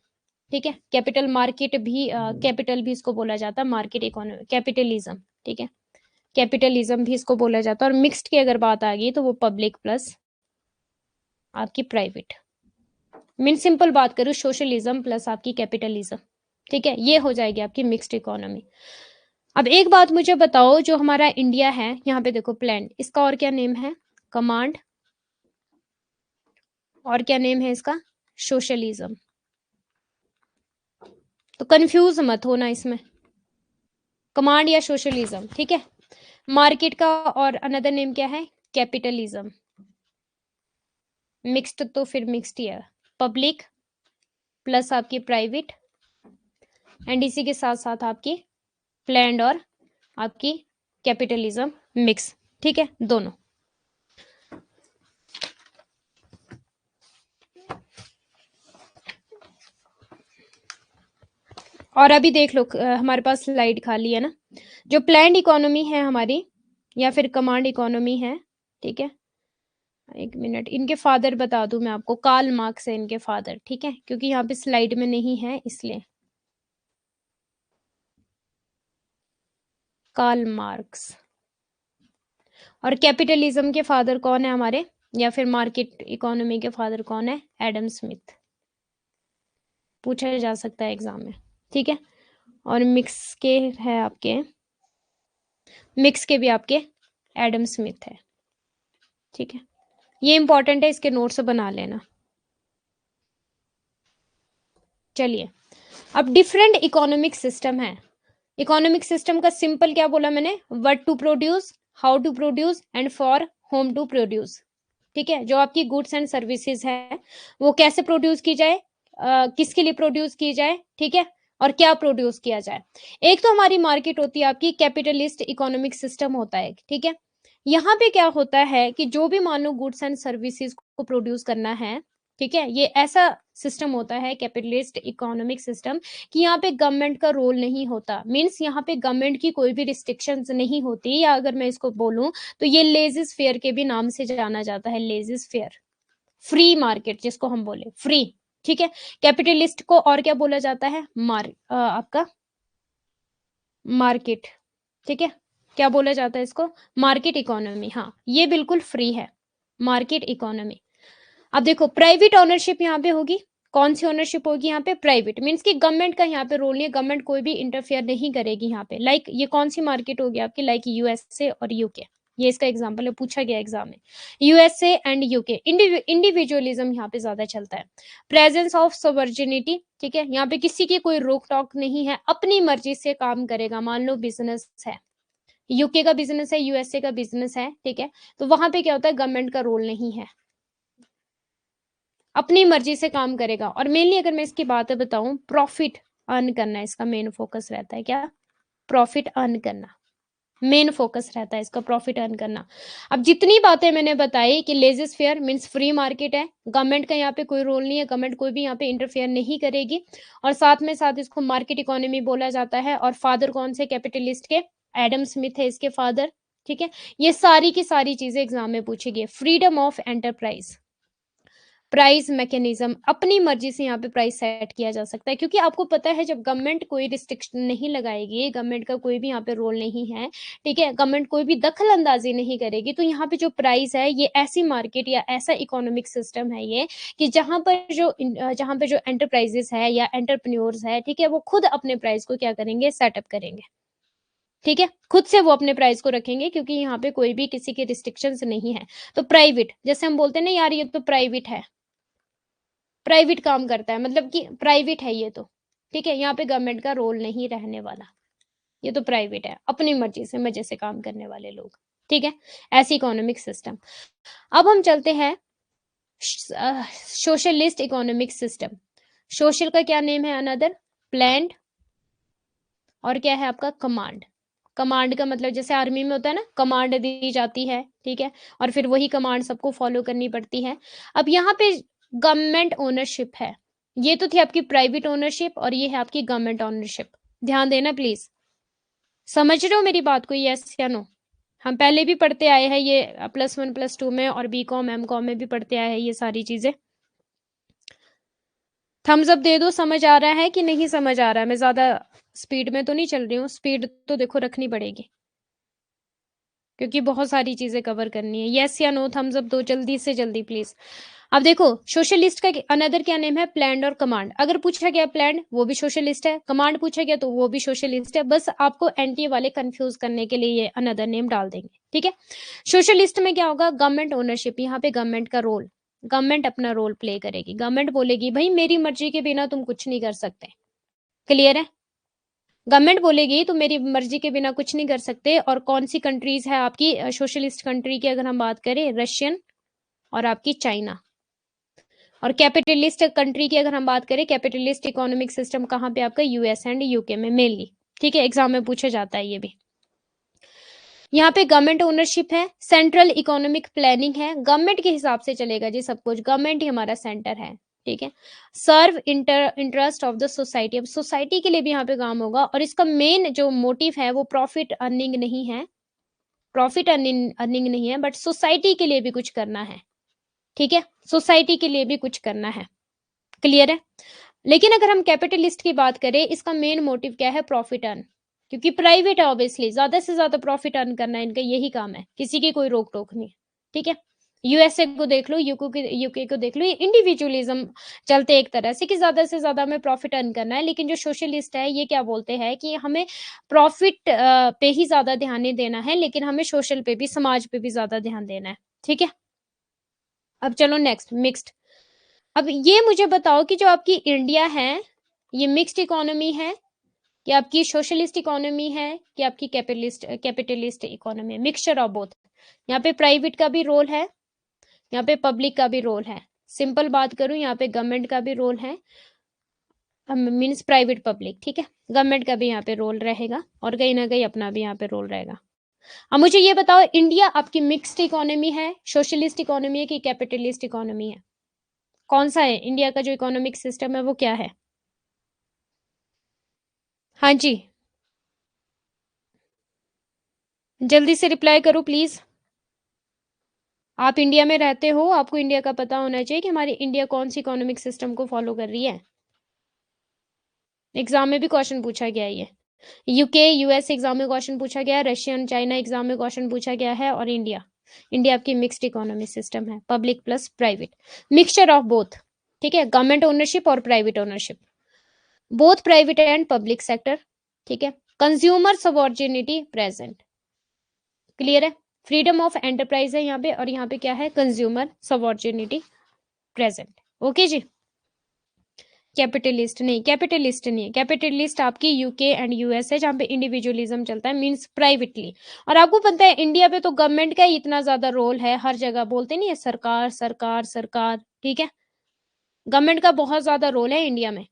ठीक है। कैपिटल मार्केट भी, कैपिटल भी इसको बोला जाता है, मार्केट इकोनॉमी, कैपिटलिज्म, ठीक है। कैपिटलिज्म भी इसको बोला जाता है। और मिक्स्ड की अगर बात आ गई तो वो पब्लिक प्लस आपकी प्राइवेट, मीन सिंपल बात करूं, सोशलिज्म प्लस आपकी कैपिटलिज्म, ठीक है, ये हो जाएगी आपकी मिक्स्ड इकोनॉमी। अब एक बात मुझे बताओ, जो हमारा इंडिया है, यहाँ पे देखो प्लान, इसका और क्या नेम है, कमांड, और क्या नेम है इसका, सोशलिज्म। तो कंफ्यूज मत होना इसमें, कमांड या सोशलिज्म, ठीक है। मार्केट का और अनदर नेम क्या है, कैपिटलिज्म। मिक्स्ड तो फिर मिक्स्ड ही है, पब्लिक प्लस आपकी प्राइवेट, एंड इसी के साथ साथ आपकी प्लैंड और आपकी कैपिटलिज्म मिक्स, ठीक है, दोनों। और अभी देख लो, हमारे पास स्लाइड खाली है ना। जो प्लैंड इकोनॉमी है हमारी, या फिर कमांड इकोनॉमी है, ठीक है। एक मिनट, इनके फादर बता दूं मैं आपको, कार्ल मार्क्स है इनके फादर, ठीक है, क्योंकि यहाँ पे स्लाइड में नहीं है इसलिए। Karl Marx. और कैपिटलिज्म के फादर कौन है हमारे, या फिर मार्केट इकोनॉमी के फादर कौन है, एडम स्मिथ, पूछा जा सकता है एग्जाम में, ठीक है। और मिक्स के है आपके, मिक्स के भी आपके एडम स्मिथ है, ठीक है। ये इंपॉर्टेंट है, इसके नोट्स बना लेना। चलिए, अब डिफरेंट इकोनॉमिक सिस्टम है। इकोनॉमिक सिस्टम का सिंपल क्या बोला मैंने, what to produce, how to produce, and for whom to produce, ठीक है। जो आपकी गुड्स एंड सर्विसेज है वो कैसे प्रोड्यूस की जाए, किसके लिए प्रोड्यूस की जाए, ठीक है, और क्या प्रोड्यूस किया जाए। एक तो हमारी मार्केट होती है आपकी, कैपिटलिस्ट इकोनॉमिक सिस्टम होता है, ठीक है। यहाँ पे क्या होता है कि जो भी मान लो गुड्स एंड सर्विसेज को प्रोड्यूस करना है, ठीक है, ये ऐसा सिस्टम होता है कैपिटलिस्ट इकोनॉमिक सिस्टम कि यहाँ पे गवर्नमेंट का रोल नहीं होता, मींस यहाँ पे गवर्नमेंट की कोई भी रिस्ट्रिक्शंस नहीं होती, या अगर मैं इसको बोलूं तो ये लेजिस फेयर के भी नाम से जाना जाता है, लेजिस फेयर, फ्री मार्केट जिसको हम बोले, फ्री, ठीक है। कैपिटलिस्ट को और क्या बोला जाता है? आपका मार्केट, ठीक है। क्या बोला जाता है इसको? Market economy. हाँ, ये बिल्कुल फ्री है, मार्केट इकोनॉमी। अब देखो प्राइवेट ओनरशिप यहाँ पे होगी। कौन सी ओनरशिप होगी यहाँ पे? प्राइवेट, मीन्स कि गवर्नमेंट का यहाँ पे रोल नहीं है, गवर्नमेंट कोई भी इंटरफेयर नहीं करेगी यहाँ पे। लाइक ये कौन सी मार्केट होगी आपकी? लाइक यूएसए और यूके, ये इसका एग्जाम्पल है, पूछा गया एग्जाम में। यूएसए एंड यूके, इंडिविजुअलिज्म यहाँ पे ज्यादा चलता है। प्रेजेंस ऑफ सोवर्जिनिटी, ठीक है, यहाँ पे किसी की कोई रोक टोक नहीं है, अपनी मर्जी से काम करेगा। मान लो बिजनेस है, यूके का बिजनेस है, यूएसए का बिजनेस है, ठीक है, तो वहां पे क्या होता है? गवर्नमेंट का रोल नहीं है, अपनी मर्जी से काम करेगा। और मेनली अगर मैं इसकी बात बताऊं, प्रॉफिट अर्न करना इसका मेन फोकस रहता है। क्या? प्रॉफिट अर्न करना मेन फोकस रहता है इसका, प्रॉफिट अर्न करना। अब जितनी बातें मैंने बताई कि लेजिस फेयर मीन्स फ्री मार्केट है, गवर्नमेंट का यहाँ पे कोई रोल नहीं है, गवर्नमेंट कोई भी यहाँ पे इंटरफेयर नहीं करेगी, और साथ में साथ इसको मार्केट इकोनॉमी बोला जाता है। और फादर कौन से कैपिटलिस्ट के? एडम स्मिथ है इसके फादर, ठीक है। ये सारी की सारी चीजें एग्जाम में पूछी गई। Freedom of enterprise, price mechanism, अपनी मर्जी से यहाँ पे प्राइस सेट किया जा सकता है, क्योंकि आपको पता है जब गवर्नमेंट कोई रिस्ट्रिक्शन नहीं लगाएगी, गवर्नमेंट का कोई भी यहाँ पे रोल नहीं है, ठीक है, गवर्नमेंट कोई भी दखल अंदाजी नहीं करेगी, तो यहाँ पे जो प्राइस है ये ऐसी मार्केट या ऐसा इकोनॉमिक सिस्टम है ये, कि जहां पे जो एंटरप्राइजेस है या एंटरप्रेन्योर्स है, ठीक है, वो खुद अपने प्राइस को क्या करेंगे? सेटअप करेंगे, ठीक है, खुद से वो अपने प्राइस को रखेंगे, क्योंकि यहाँ पे कोई भी किसी के रिस्ट्रिक्शंस नहीं है। तो प्राइवेट, जैसे हम बोलते हैं ना यार ये तो प्राइवेट है, प्राइवेट काम करता है, मतलब कि प्राइवेट है ये तो, ठीक है, यहाँ पे गवर्नमेंट का रोल नहीं रहने वाला, ये तो प्राइवेट है, अपनी मर्जी से मजे से काम करने वाले लोग, ठीक है, ऐसी इकोनॉमिक सिस्टम। अब हम चलते हैं सोशलिस्ट इकोनॉमिक सिस्टम। सोशल का क्या नेम है? अनदर, प्लान्ड, और क्या है आपका? कमांड। कमांड का मतलब जैसे आर्मी में होता है ना, कमांड दी जाती है, ठीक है, और फिर वही कमांड सबको फॉलो करनी पड़ती है। अब यहाँ पे गवर्नमेंट ओनरशिप है, ये तो थी आपकी प्राइवेट ओनरशिप, और ये है आपकी गवर्नमेंट ओनरशिप। ध्यान देना प्लीज, समझ रहे हो मेरी बात को? यस या नो? हम पहले भी पढ़ते आए हैं ये, +1 +2 में, और बीकॉम एमकॉम में भी पढ़ते आए हैं ये सारी चीजें। थम्स अप दे दो, समझ आ रहा है कि नहीं समझ आ रहा है? मैं ज्यादा स्पीड में तो नहीं चल रही हूँ? स्पीड तो देखो रखनी पड़ेगी, क्योंकि बहुत सारी चीजें कवर करनी है। यस या नो थम्स अप दो, जल्दी से जल्दी प्लीज। अब देखो सोशलिस्ट का अनदर क्या नेम है? प्लान्ड और कमांड। अगर पूछा गया प्लान्ड, वो भी सोशलिस्ट है, कमांड पूछा गया तो वो भी सोशलिस्ट है, बस आपको एंटी वाले कंफ्यूज करने के लिए ये अनदर नेम डाल देंगे, ठीक है। सोशलिस्ट में क्या होगा? गवर्नमेंट ओनरशिप, यहाँ पे गवर्नमेंट का रोल, गवर्नमेंट अपना रोल प्ले करेगी, गवर्नमेंट बोलेगी भाई मेरी मर्जी के बिना तुम कुछ नहीं कर सकते। क्लियर है? गवर्नमेंट बोलेगी तो मेरी मर्जी के बिना कुछ नहीं कर सकते। और कौन सी कंट्रीज है आपकी सोशलिस्ट कंट्री की अगर हम बात करें? रशियन और आपकी चाइना। और कैपिटलिस्ट कंट्री की अगर हम बात करें, कैपिटलिस्ट इकोनॉमिक सिस्टम कहाँ पे आपका? यूएस एंड यूके में मेनली, ठीक है, एग्जाम में पूछा जाता है ये भी। यहाँ पे गवर्नमेंट ओनरशिप है, सेंट्रल इकोनॉमिक प्लानिंग है, गवर्नमेंट के हिसाब से चलेगा जी सब कुछ, गवर्नमेंट ही हमारा सेंटर है, ठीक है। सर्व इंटरेस्ट ऑफ द सोसाइटी, अब सोसाइटी के लिए भी यहाँ पे काम होगा, और इसका मेन जो मोटिव है वो प्रॉफिट अर्निंग नहीं है, प्रॉफिट अर्निंग नहीं है, बट सोसाइटी के लिए भी कुछ करना है, ठीक है, सोसाइटी के लिए भी कुछ करना है। क्लियर है? लेकिन अगर हम कैपिटलिस्ट की बात करें, इसका मेन मोटिव क्या है? प्रॉफिट अर्न, क्योंकि प्राइवेट है ऑब्वियसली, ज्यादा से ज्यादा प्रॉफिट अर्न करना है, इनका यही काम है, किसी की कोई रोक टोक नहीं, ठीक है। यूएसए को देख लो, यूके को देख लो, ये इंडिविजुअलिज्म चलते एक तरह से कि ज्यादा से ज्यादा हमें प्रॉफिट अर्न करना है। लेकिन जो सोशलिस्ट है ये क्या बोलते हैं कि हमें प्रॉफिट पे ही ज्यादा ध्यान नहीं देना है, लेकिन हमें सोशल पे भी, समाज पे भी ज्यादा ध्यान देना है, ठीक है। अब चलो नेक्स्ट, मिक्स्ड। अब ये मुझे बताओ कि जो आपकी इंडिया है ये मिक्स्ड इकोनॉमी है कि आपकी सोशलिस्ट इकोनॉमी है कि आपकी कैपिटलिस्ट इकोनॉमी है? Mixture of both. यहाँ पे प्राइवेट का भी रोल है, यहाँ पे पब्लिक का भी रोल है। सिंपल बात करूं, यहाँ पे गवर्नमेंट का भी रोल है, मीन्स प्राइवेट पब्लिक, ठीक है, गवर्नमेंट का भी यहाँ पे रोल रहेगा, और कहीं ना कहीं अपना भी यहाँ पे रोल रहेगा। अब मुझे ये बताओ, इंडिया आपकी मिक्स्ड इकोनॉमी है, सोशलिस्ट इकोनॉमी है कि कैपिटलिस्ट इकोनॉमी है? कौन सा है? इंडिया का जो इकोनॉमिक सिस्टम है वो क्या है? हाँ जी, जल्दी से रिप्लाई करो प्लीज। आप इंडिया में रहते हो, आपको इंडिया का पता होना चाहिए कि हमारी इंडिया कौन सी इकोनॉमिक सिस्टम को फॉलो कर रही है। एग्जाम में भी क्वेश्चन पूछा गया है ये। यूके यूएस एग्जाम में क्वेश्चन पूछा गया है, रशियन चाइना एग्जाम में क्वेश्चन पूछा गया है, और इंडिया इंडिया आपकी मिक्स्ड इकोनॉमी सिस्टम है, public plus private, mixture of both. ठीक है, गवर्नमेंट ओनरशिप और private ownership, both private and public sector. ठीक है, कंज्यूमर सबऑर्डिनेटी प्रेजेंट, क्लियर है। फ्रीडम ऑफ एंटरप्राइज है यहाँ पे, और यहाँ पे क्या है, कंज्यूमर सबऑर्डिनेटी प्रेजेंट। ओके जी। कैपिटलिस्ट नहीं, कैपिटलिस्ट नहीं है, कैपिटलिस्ट आपकी यूके एंड यूएस है, जहां पे इंडिविजुअलिज्म चलता है, मींस प्राइवेटली। और आपको पता है इंडिया पे तो गवर्नमेंट का ही इतना ज्यादा रोल है, हर जगह बोलते नहीं है सरकार सरकार सरकार। ठीक है, गवर्नमेंट का बहुत ज्यादा रोल है इंडिया में।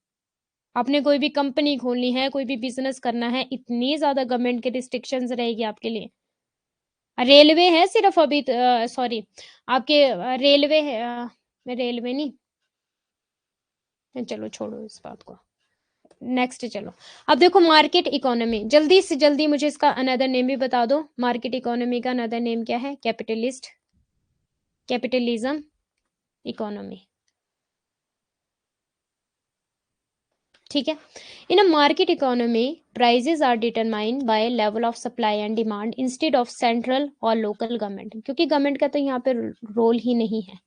आपने कोई भी कंपनी खोलनी है, कोई भी बिजनेस करना है, इतनी ज्यादा गवर्नमेंट के रिस्ट्रिक्शंस रहेगी आपके लिए। रेलवे है सिर्फ अभी, सॉरी आपके रेलवे है, रेलवे नहीं, चलो छोड़ो इस बात को, नेक्स्ट चलो। अब देखो मार्केट इकोनॉमी, जल्दी से जल्दी मुझे इसका अनदर नेम भी बता दो। मार्केट इकोनॉमी का अनदर नेम क्या है? Capitalist, capitalism economy. ठीक है, in a market economy prices are determined by level of supply and demand instead of central और लोकल गवर्नमेंट, क्योंकि गवर्नमेंट का तो यहाँ पे रोल ही नहीं है,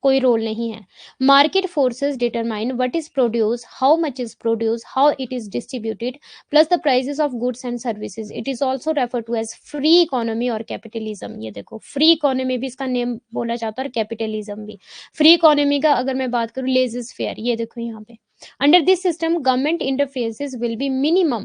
कोई रोल नहीं है। Market forces determine what is produce, how much is produce, how it is distributed, plus the prices of goods and services. It is also refer to as free economy और capitalism. ये देखो, free economy भी इसका name बोला जाता है और capitalism भी। फ्री इकोनॉमी का अगर मैं बात करूं, लेजिस फेयर, ये देखो यहाँ पे, under this system government interferences will be minimum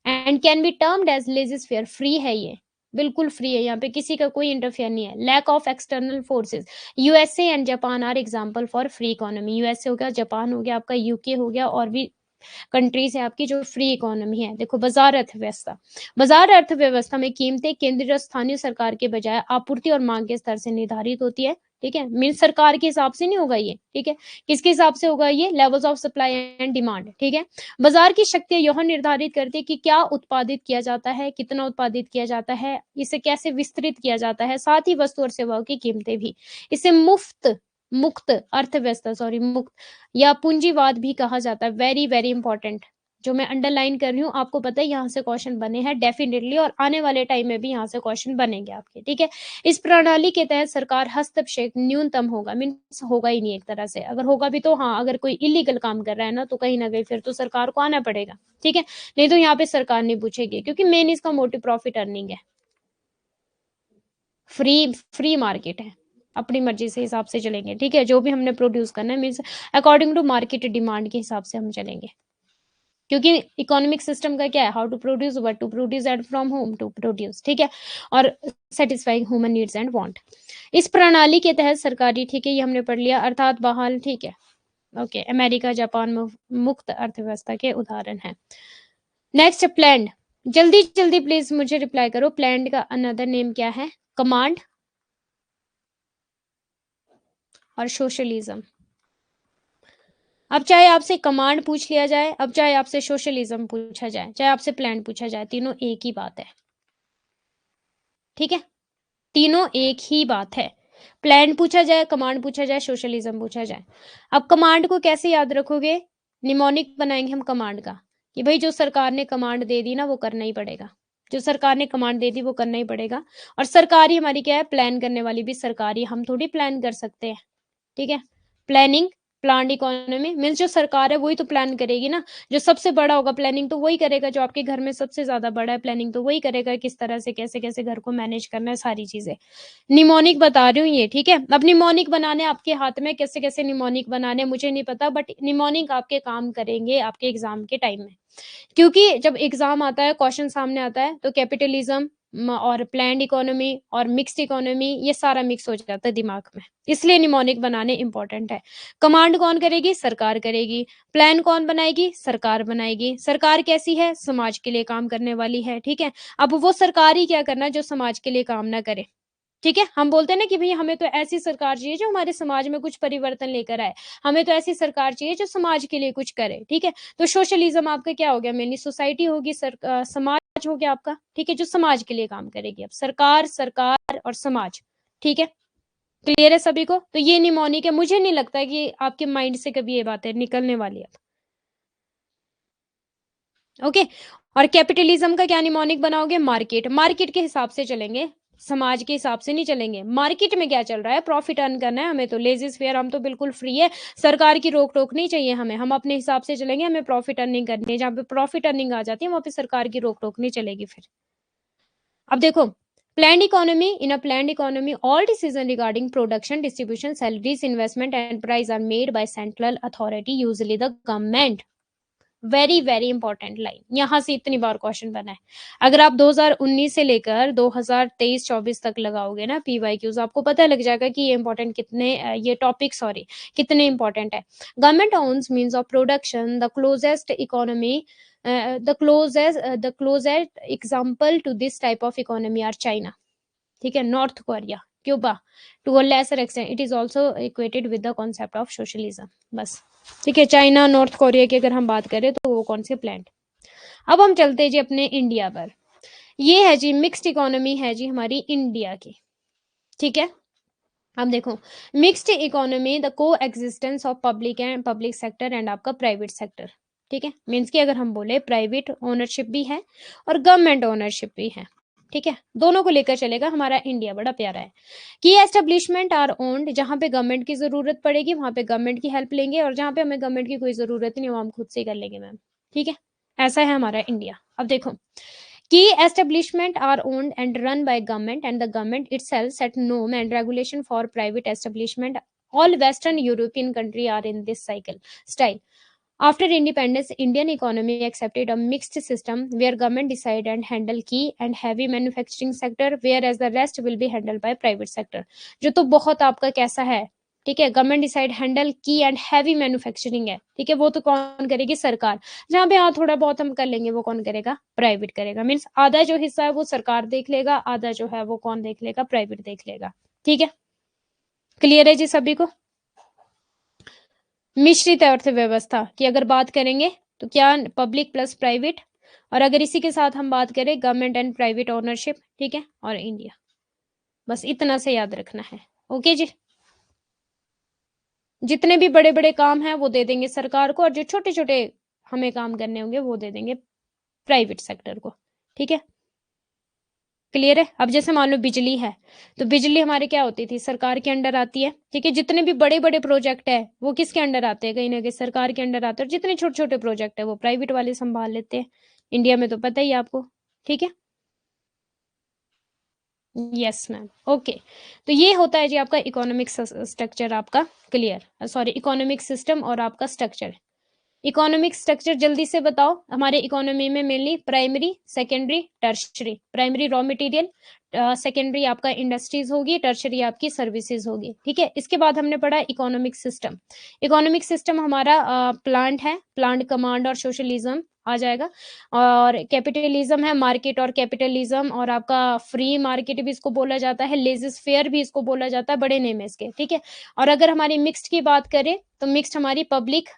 and can be termed as laissez faire. Free है ये, बिल्कुल फ्री है, यहाँ पे किसी का कोई इंटरफेयर नहीं है। Lack of external forces, USA and Japan are example for free economy. USA हो गया, जापान हो गया, आपका यूके हो गया, और भी कंट्रीज है आपकी जो फ्री इकोनॉमी है। देखो बाजार अर्थव्यवस्था, बाजार अर्थव्यवस्था में कीमतें केंद्रीय और स्थानीय सरकार के बजाय आपूर्ति और मांग के स्तर से निर्धारित होती है। ठीक है, मीन सरकार के हिसाब से नहीं होगा ये। ठीक है, किसके हिसाब से होगा ये? Levels of supply and demand. ठीक है, बाजार की शक्ति यह निर्धारित करती है कि क्या उत्पादित किया जाता है, कितना उत्पादित किया जाता है, इसे कैसे विस्तृत किया जाता है, साथ ही वस्तु और सेवाओं की कीमतें भी। इसे मुक्त अर्थव्यवस्था, सॉरी मुक्त या पूंजीवाद भी कहा जाता है। वेरी वेरी इंपॉर्टेंट, जो मैं अंडरलाइन कर रही हूँ, आपको पता है यहाँ से क्वेश्चन बने हैं डेफिनेटली, और आने वाले टाइम में भी यहाँ से क्वेश्चन बनेंगे आपके। ठीक है, इस प्रणाली के तहत सरकार हस्तक्षेप न्यूनतम होगा, मीन्स होगा ही नहीं एक तरह से। अगर होगा भी तो हाँ, अगर कोई इलीगल काम कर रहा है ना, तो कहीं ना कहीं फिर तो सरकार को आना पड़ेगा। ठीक है, नहीं तो यहाँ पे सरकार नहीं पूछेगी, क्योंकि मेन इसका मोटिव प्रॉफिट अर्निंग है। फ्री मार्केट है, अपनी मर्जी से हिसाब से चलेंगे। ठीक है, जो भी हमने प्रोड्यूस करना है means according to market demand के हिसाब से हम चलेंगे, क्योंकि इकोनॉमिक सिस्टम का क्या है? How to produce, what to produce and from whom to produce. ठीक है, और satisfying human needs and want. इस प्रणाली के तहत सरकारी, ठीक है ये हमने पढ़ लिया, अर्थात बहाल। ठीक है, ओके, अमेरिका जापान मुक्त अर्थव्यवस्था के उदाहरण है। नेक्स्ट, प्लैंड, जल्दी जल्दी प्लीज मुझे रिप्लाई करो। प्लैंड का अनदर नेम क्या है? कमांड और सोशलिज्म। अब चाहे आपसे कमांड पूछ लिया जाए, अब चाहे आपसे सोशलिज्म पूछा जाए, चाहे आपसे प्लान पूछा जाए, तीनों एक ही बात है। ठीक है, तीनों एक ही बात है। प्लान पूछा जाए, कमांड पूछा जाए, सोशलिज्म पूछा जाए। अब कमांड को कैसे याद रखोगे? निमोनिक बनाएंगे हम कमांड का, कि भाई जो सरकार ने कमांड दे दी ना, वो करना ही पड़ेगा। जो सरकार ने कमांड दे दी वो करना ही पड़ेगा। और सरकार ही हमारी क्या है? प्लान करने वाली भी सरकार ही, हम थोड़ी प्लान कर सकते हैं। ठीक है, प्लानिंग, प्लान्ड इकोनॉमी मीन्स जो सरकार है वही तो प्लान करेगी ना। जो सबसे बड़ा होगा प्लानिंग तो वही करेगा, जो आपके घर में सबसे ज्यादा बड़ा है प्लानिंग तो वही करेगा, किस तरह से कैसे कैसे घर को मैनेज करना है, सारी चीजें। निमोनिक बता रही हूँ ये। ठीक है, अब निमोनिक बनाने आपके हाथ में, कैसे कैसे निमोनिक बनाने मुझे नहीं पता, बट निमोनिक आपके काम करेंगे आपके एग्जाम के टाइम में। क्योंकि जब एग्जाम आता है, क्वेश्चन सामने आता है, तो कैपिटलिज्म और प्लान्ड इकोनॉमी और मिक्स्ड इकोनॉमी, ये सारा मिक्स हो जाता है दिमाग में, इसलिए निमोनिक बनाने इंपॉर्टेंट है। कमांड कौन करेगी? सरकार करेगी। प्लान कौन बनाएगी? सरकार बनाएगी। सरकार कैसी है? समाज के लिए काम करने वाली है। ठीक है, अब वो सरकार ही क्या करना जो समाज के लिए काम ना करे। ठीक है, हम बोलते हैं ना कि भाई हमें तो ऐसी सरकार चाहिए जो हमारे समाज में कुछ परिवर्तन लेकर आए, हमें तो ऐसी सरकार चाहिए जो समाज के लिए कुछ करे। ठीक है, तो सोशलिज्म आपका क्या हो गया? मेनली सोसाइटी होगी, समाज हो गया आपका। ठीक है, जो समाज के लिए काम करेगी। अब सरकार, सरकार और समाज, ठीक है, क्लियर है सभी को? तो ये निमोनिक है, मुझे नहीं लगता कि आपके माइंड से कभी ये बातें निकलने वाली है। ओके, और कैपिटलिज्म का क्या निमोनिक बनाओगे? मार्केट। मार्केट के हिसाब से चलेंगे, समाज के हिसाब से नहीं चलेंगे। मार्केट में क्या चल रहा है? प्रॉफिट अर्न करना है हमें, तो लेजिस फेयर हम तो बिल्कुल फ्री है, सरकार की रोक टोक नहीं चाहिए हमें, हम अपने हिसाब से चलेंगे, हमें प्रॉफिट अर्निंग करनी है। जहाँ पे प्रॉफिट अर्निंग आ जाती है वहां पे सरकार की रोक टोक नहीं चलेगी फिर। अब देखो, planned economy, in a planned economy all decision regarding production, distribution, salaries, investment and price are made by central authority, usually the government. Very very important line, यहाँ से इतनी बार क्वेश्चन बना है। अगर आप 2019 से लेकर 2023-24 तक लगाओगे ना पीवाईक्यूज, आपको पता लग जाएगा कि ये इंपॉर्टेंट कितने, ये टॉपिक सॉरी कितने इंपॉर्टेंट है। Government owns means of production, the closest economy, the closest example to this type of economy are China, ठीक है, North Korea, Cuba, to a lesser extent it is also equated with the concept of socialism. बस, ठीक है, China, north Korea की अगर हम बात करें तो वो कौन से प्लांट। अब हम चलते हैं जी अपने इंडिया पर। ये है जी मिक्स्ड इकोनॉमी है जी हमारी इंडिया की, ठीक है। अब देखो, मिक्स्ड इकोनॉमी द को existence of public and public sector and आपका प्राइवेट सेक्टर, ठीक है। मीन्स की अगर हम बोले प्राइवेट ओनरशिप भी है और गवर्नमेंट ओनरशिप भी है, ठीक है, दोनों को लेकर चलेगा हमारा इंडिया, बड़ा प्यारा है। की एस्टेब्लिशमेंट आर ओन्ड, जहां पे गवर्नमेंट की जरूरत पड़ेगी वहां पे गवर्नमेंट की हेल्प लेंगे, और जहां पे हमें गवर्नमेंट की कोई जरूरत नहीं वो हम खुद से कर लेंगे मैम, ठीक है। ऐसा है हमारा इंडिया। अब देखो, key establishment are owned and run by government and the government itself set norm and regulation for private establishment. All western European country are in this cycle style. After independence, Indian economy accepted a mixed system where government decide and handle key and heavy manufacturing sector, whereas the rest will be handled by private sector. जो तो बहुत आपका कैसा है, ठीक है, government decide handle की and heavy manufacturing है, ठीक है, वो तो कौन करेगी? सरकार। जहाँ पे हाँ थोड़ा बहुत हम कर लेंगे वो कौन करेगा? प्राइवेट करेगा। मीन्स आधा जो हिस्सा है वो सरकार देख लेगा, आधा जो है वो कौन देख लेगा? प्राइवेट देख लेगा, ठीक है। क्लियर है जी सभी को? मिश्रित अर्थव्यवस्था की अगर बात करेंगे तो क्या? पब्लिक प्लस प्राइवेट, और अगर इसी के साथ हम बात करें गवर्नमेंट एंड प्राइवेट ओनरशिप, ठीक है, और इंडिया। बस इतना से याद रखना है, ओके जी। जितने भी बड़े बड़े काम हैं वो दे देंगे सरकार को, और जो छोटे छोटे हमें काम करने होंगे वो दे देंगे प्राइवेट सेक्टर को, ठीक है। क्लियर है? अब जैसे मान लो बिजली है, तो बिजली हमारे क्या होती थी? सरकार के अंडर आती है, ठीक है। जितने भी बड़े बड़े प्रोजेक्ट है वो किसके अंडर आते हैं? कहीं ना कहीं सरकार के अंडर आते हैं, और जितने छोटे छोटे प्रोजेक्ट है वो प्राइवेट वाले संभाल लेते हैं। इंडिया में तो पता ही है आपको, ठीक है। Yes ma'am, okay. तो ये होता है जी आपका इकोनॉमिक स्ट्रक्चर आपका क्लियर, सॉरी इकोनॉमिक सिस्टम और आपका स्ट्रक्चर। इकोनॉमिक स्ट्रक्चर जल्दी से बताओ। हमारे इकोनॉमी में mainly primary, secondary, tertiary. Primary raw material, secondary आपका इंडस्ट्रीज होगी, टर्शरी आपकी सर्विसेज होगी, ठीक है। इसके बाद हमने पढ़ा इकोनॉमिक सिस्टम। इकोनॉमिक सिस्टम हमारा प्लांट है, प्लांट कमांड और सोशलिज्म आ जाएगा, और कैपिटलिज्म है, मार्केट और कैपिटलिज्म, और आपका फ्री मार्केट भी इसको बोला जाता है, लेजिस फेयर भी इसको बोला जाता है, बड़े नेम है इसके, ठीक है। और अगर हमारी मिक्स्ड की बात करें तो मिक्स्ड हमारी पब्लिक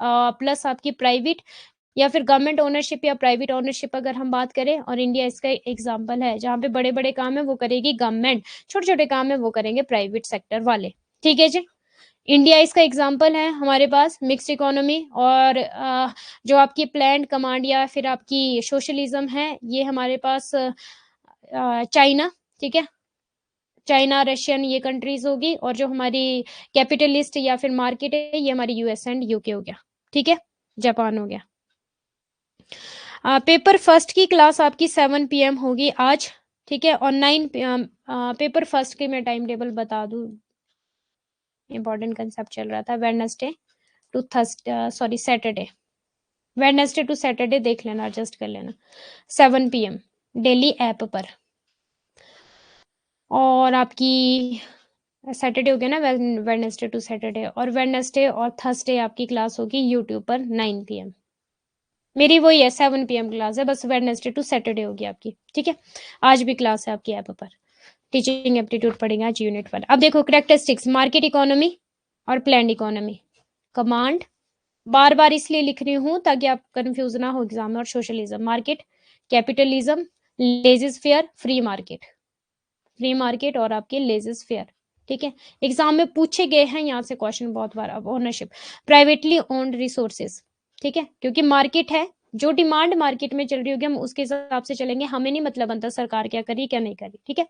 प्लस आपकी प्राइवेट, या फिर गवर्नमेंट ओनरशिप या प्राइवेट ओनरशिप अगर हम बात करें, और इंडिया इसका एग्जांपल है। जहाँ पे बड़े बड़े काम है वो करेगी गवर्नमेंट, छोटे छोटे काम है वो करेंगे प्राइवेट सेक्टर वाले, ठीक है जी। इंडिया इसका एग्जाम्पल है हमारे पास मिक्स्ड इकोनॉमी, और जो आपकी प्लान कमांड या फिर आपकी सोशलिज्म है ये हमारे पास चाइना, ठीक है, चाइना, रशियन, ये कंट्रीज होगी। और जो हमारी कैपिटलिस्ट या फिर मार्केट है ये हमारी यूएस एंड यूके हो गया, ठीक है, जापान हो गया। पेपर फर्स्ट की क्लास आपकी 7 PM होगी आज, ठीक है, और 9 PM पेपर फर्स्ट की मैं टाइम टेबल बता दूं, इंपॉर्टेंट कंसेप्ट चल रहा था Wednesday to Thursday, sorry Saturday, Wednesday to Saturday देख लेना, एडजस्ट कर लेना, 7 PM डेली ऐप पर। और आपकी सैटरडे हो गया ना, वेडनेसडे टू सैटरडे, और वेडनेसडे और थर्सडे आपकी क्लास होगी यूट्यूब पर 9 PM। मेरी वही है 7 PM क्लास है, बस वेडनेसडे टू सैटरडे होगी आपकी, ठीक है। आज भी क्लास है आपकी ऐप पर, टीचिंग एप्टीट्यूड पढ़ेंगे आज यूनिट 1। अब देखो करेक्टरिस्टिक्स, मार्केट इकोनॉमी और प्लान इकोनॉमी। कमांड बार बार इसलिए लिख रही हूँ ताकि आप कंफ्यूज ना हो एग्जाम में। और socialism, market, capitalism, laissez faire, free market, free market और आपके लेजेस फेयर, ठीक है। एग्जाम में पूछे गए हैं यहाँ से क्वेश्चन बहुत बार। अब ओनरशिप, प्राइवेटली ओन्ड रिसोर्सेज, ठीक है, क्योंकि मार्केट है, जो डिमांड मार्केट में चल रही होगी हम उसके हिसाब से चलेंगे, हमें नहीं मतलब बनता सरकार क्या करी क्या नहीं करी, ठीक है।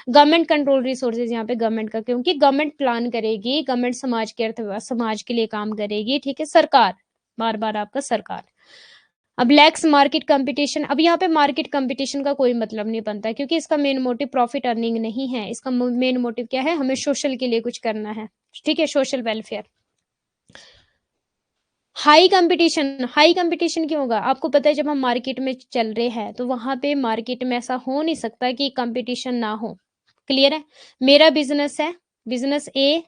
गवर्नमेंट कंट्रोल रिसोर्सेज, यहाँ पे गवर्नमेंट का, क्योंकि गवर्नमेंट प्लान करेगी, गवर्नमेंट समाज के अर्थव्यवस्था समाज के लिए काम करेगी, ठीक है। सरकार, बार बार आपका सरकार। अब लैक्स मार्केट कंपटीशन, अब यहाँ पे मार्केट कंपटीशन का कोई मतलब नहीं बनता है, क्योंकि इसका मेन मोटिव प्रॉफिट अर्निंग नहीं है, इसका मेन मोटिव क्या है, हमें सोशल के लिए कुछ करना है, ठीक है, social welfare. High competition, high competition क्यों होगा, आपको पता है जब हम मार्केट में चल रहे हैं तो वहां पे मार्केट में ऐसा हो नहीं सकता कि कंपटीशन ना हो। क्लियर है, मेरा बिजनेस है, बिजनेस ए,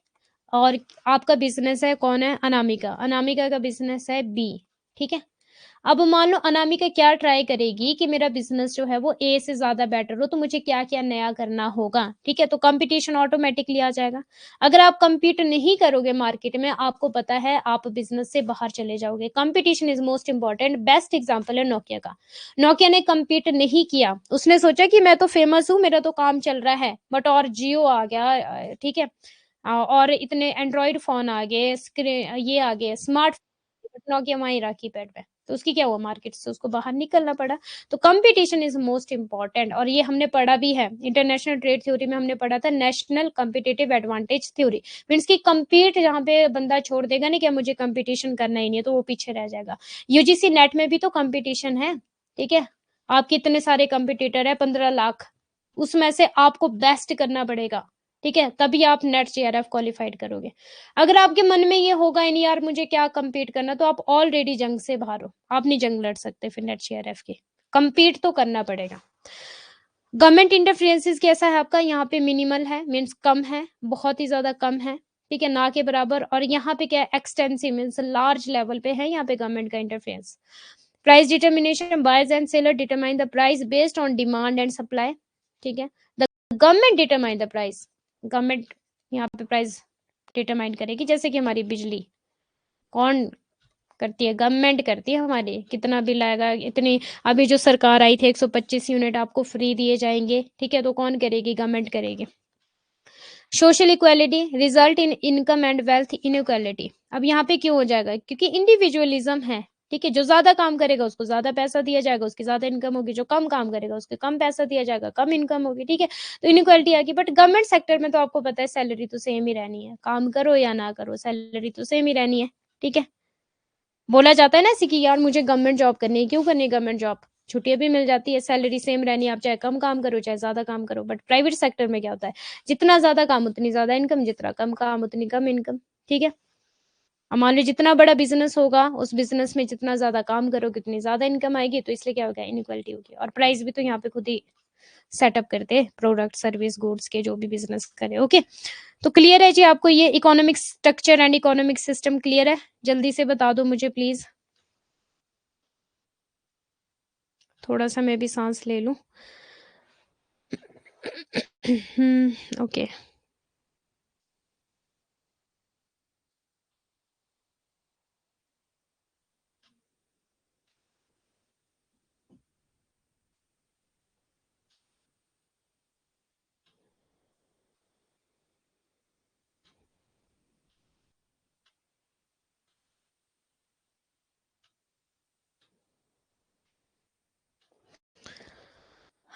और आपका बिजनेस है, कौन है, अनामिका, अनामिका का बिजनेस है बी, ठीक है। अब मान लो अनामिका क्या ट्राई करेगी कि मेरा बिजनेस जो है वो ए से ज्यादा बेटर हो, तो मुझे क्या क्या नया करना होगा, ठीक है, तो कंपटीशन ऑटोमेटिकली आ जाएगा। अगर आप compete नहीं करोगे मार्केट में, आपको पता है आप बिजनेस से बाहर चले जाओगे। Competition is most important. Best example है नोकिया का। नोकिया ने compete नहीं किया, उसने सोचा कि मैं तो फेमस हूँ, मेरा तो काम चल रहा है, बट और जियो आ गया, ठीक है, और इतने एंड्रॉइड फोन आ गए, स्क्रीन ये आ गए, स्मार्ट, नोकिया वहीं रहा कीपैड पे, तो उसकी क्या हुआ, मार्केट से उसको बाहर निकलना पड़ा। तो कंपटीशन इज मोस्ट इंपॉर्टेंट, और ये हमने पढ़ा भी है इंटरनेशनल ट्रेड थ्योरी में, हमने पढ़ा था national competitive advantage theory. Means की कंपीट जहाँ पे बंदा छोड़ देगा ना, क्या मुझे कंपटीशन करना ही नहीं है, तो वो पीछे रह जाएगा। यूजीसी नेट में भी तो कंपटीशन है, ठीक है, आपके इतने सारे कंपिटिटर है, 15 लाख, उसमें से आपको बेस्ट करना पड़ेगा, ठीक है, तभी आप नेट जेआरएफ क्वालिफाइड करोगे। अगर आपके मन में ये होगा नहीं यार मुझे क्या compete करना, तो आप ऑलरेडी जंग से बाहर हो, आप नहीं जंग लड़ सकते फिर नेट जेआरएफ की, compete तो करना पड़ेगा। गवर्नमेंट इंटरफेरेंसेस कैसा है आपका, यहाँ पे मिनिमल है, मीन्स कम है, बहुत ही ज्यादा कम है, ठीक है, ना के बराबर। और यहाँ पे क्या है, एक्सटेंसिव मीन्स लार्ज लेवल पे है यहाँ पे गवर्नमेंट का interference. Price determination, buyers and seller determine the price based on demand and supply, ठीक है। The government determine the price, government यहाँ पे प्राइस डिटरमाइन करेगी, जैसे कि हमारी बिजली कौन करती है, गवर्नमेंट करती है हमारी, कितना बिल आएगा, इतनी, अभी जो सरकार आई थी 125 यूनिट आपको फ्री दिए जाएंगे, ठीक है, तो कौन करेगी, गवर्नमेंट करेगी। Social equality result in income and wealth inequality, अब यहाँ पे क्यों हो जाएगा, क्योंकि इंडिविजुअलिज्म है, ठीक है, जो ज्यादा काम करेगा उसको ज्यादा पैसा दिया जाएगा, उसकी ज्यादा इनकम होगी, जो कम काम करेगा उसको कम पैसा दिया जाएगा, कम इनकम होगी, ठीक है, तो इनइक्वालिटी आएगी। बट गवर्नमेंट सेक्टर में तो आपको पता है सैलरी तो सेम ही रहनी है, काम करो या ना करो सैलरी तो सेम ही रहनी है, ठीक है। बोला जाता है ना ऐसे कि यार मुझे गवर्नमेंट जॉब करनी है, क्यों करनी है गवर्नमेंट जॉब, छुट्टियां भी मिल जाती है, सैलरी सेम रहनी है, आप चाहे कम काम करो चाहे ज्यादा काम करो। बट प्राइवेट सेक्टर में क्या होता है, जितना ज्यादा काम उतनी ज्यादा इनकम, जितना कम काम उतनी कम इनकम, ठीक है। अब मान लो जितना बड़ा बिजनेस होगा उस बिजनेस में जितना ज्यादा काम करोगे उतनी ज्यादा इनकम आएगी, तो इसलिए क्या होगा, इनइक्वालिटी होगी। और प्राइस भी तो यहाँ पे खुद ही सेटअप करते हैं, प्रोडक्ट सर्विस गुड्स के, जो भी बिजनेस करे, ओके। तो क्लियर है जी आपको ये economic structure and economic system clear है, जल्दी से बता दो मुझे प्लीज, थोड़ा सा मैं भी सांस ले लूं। ओके।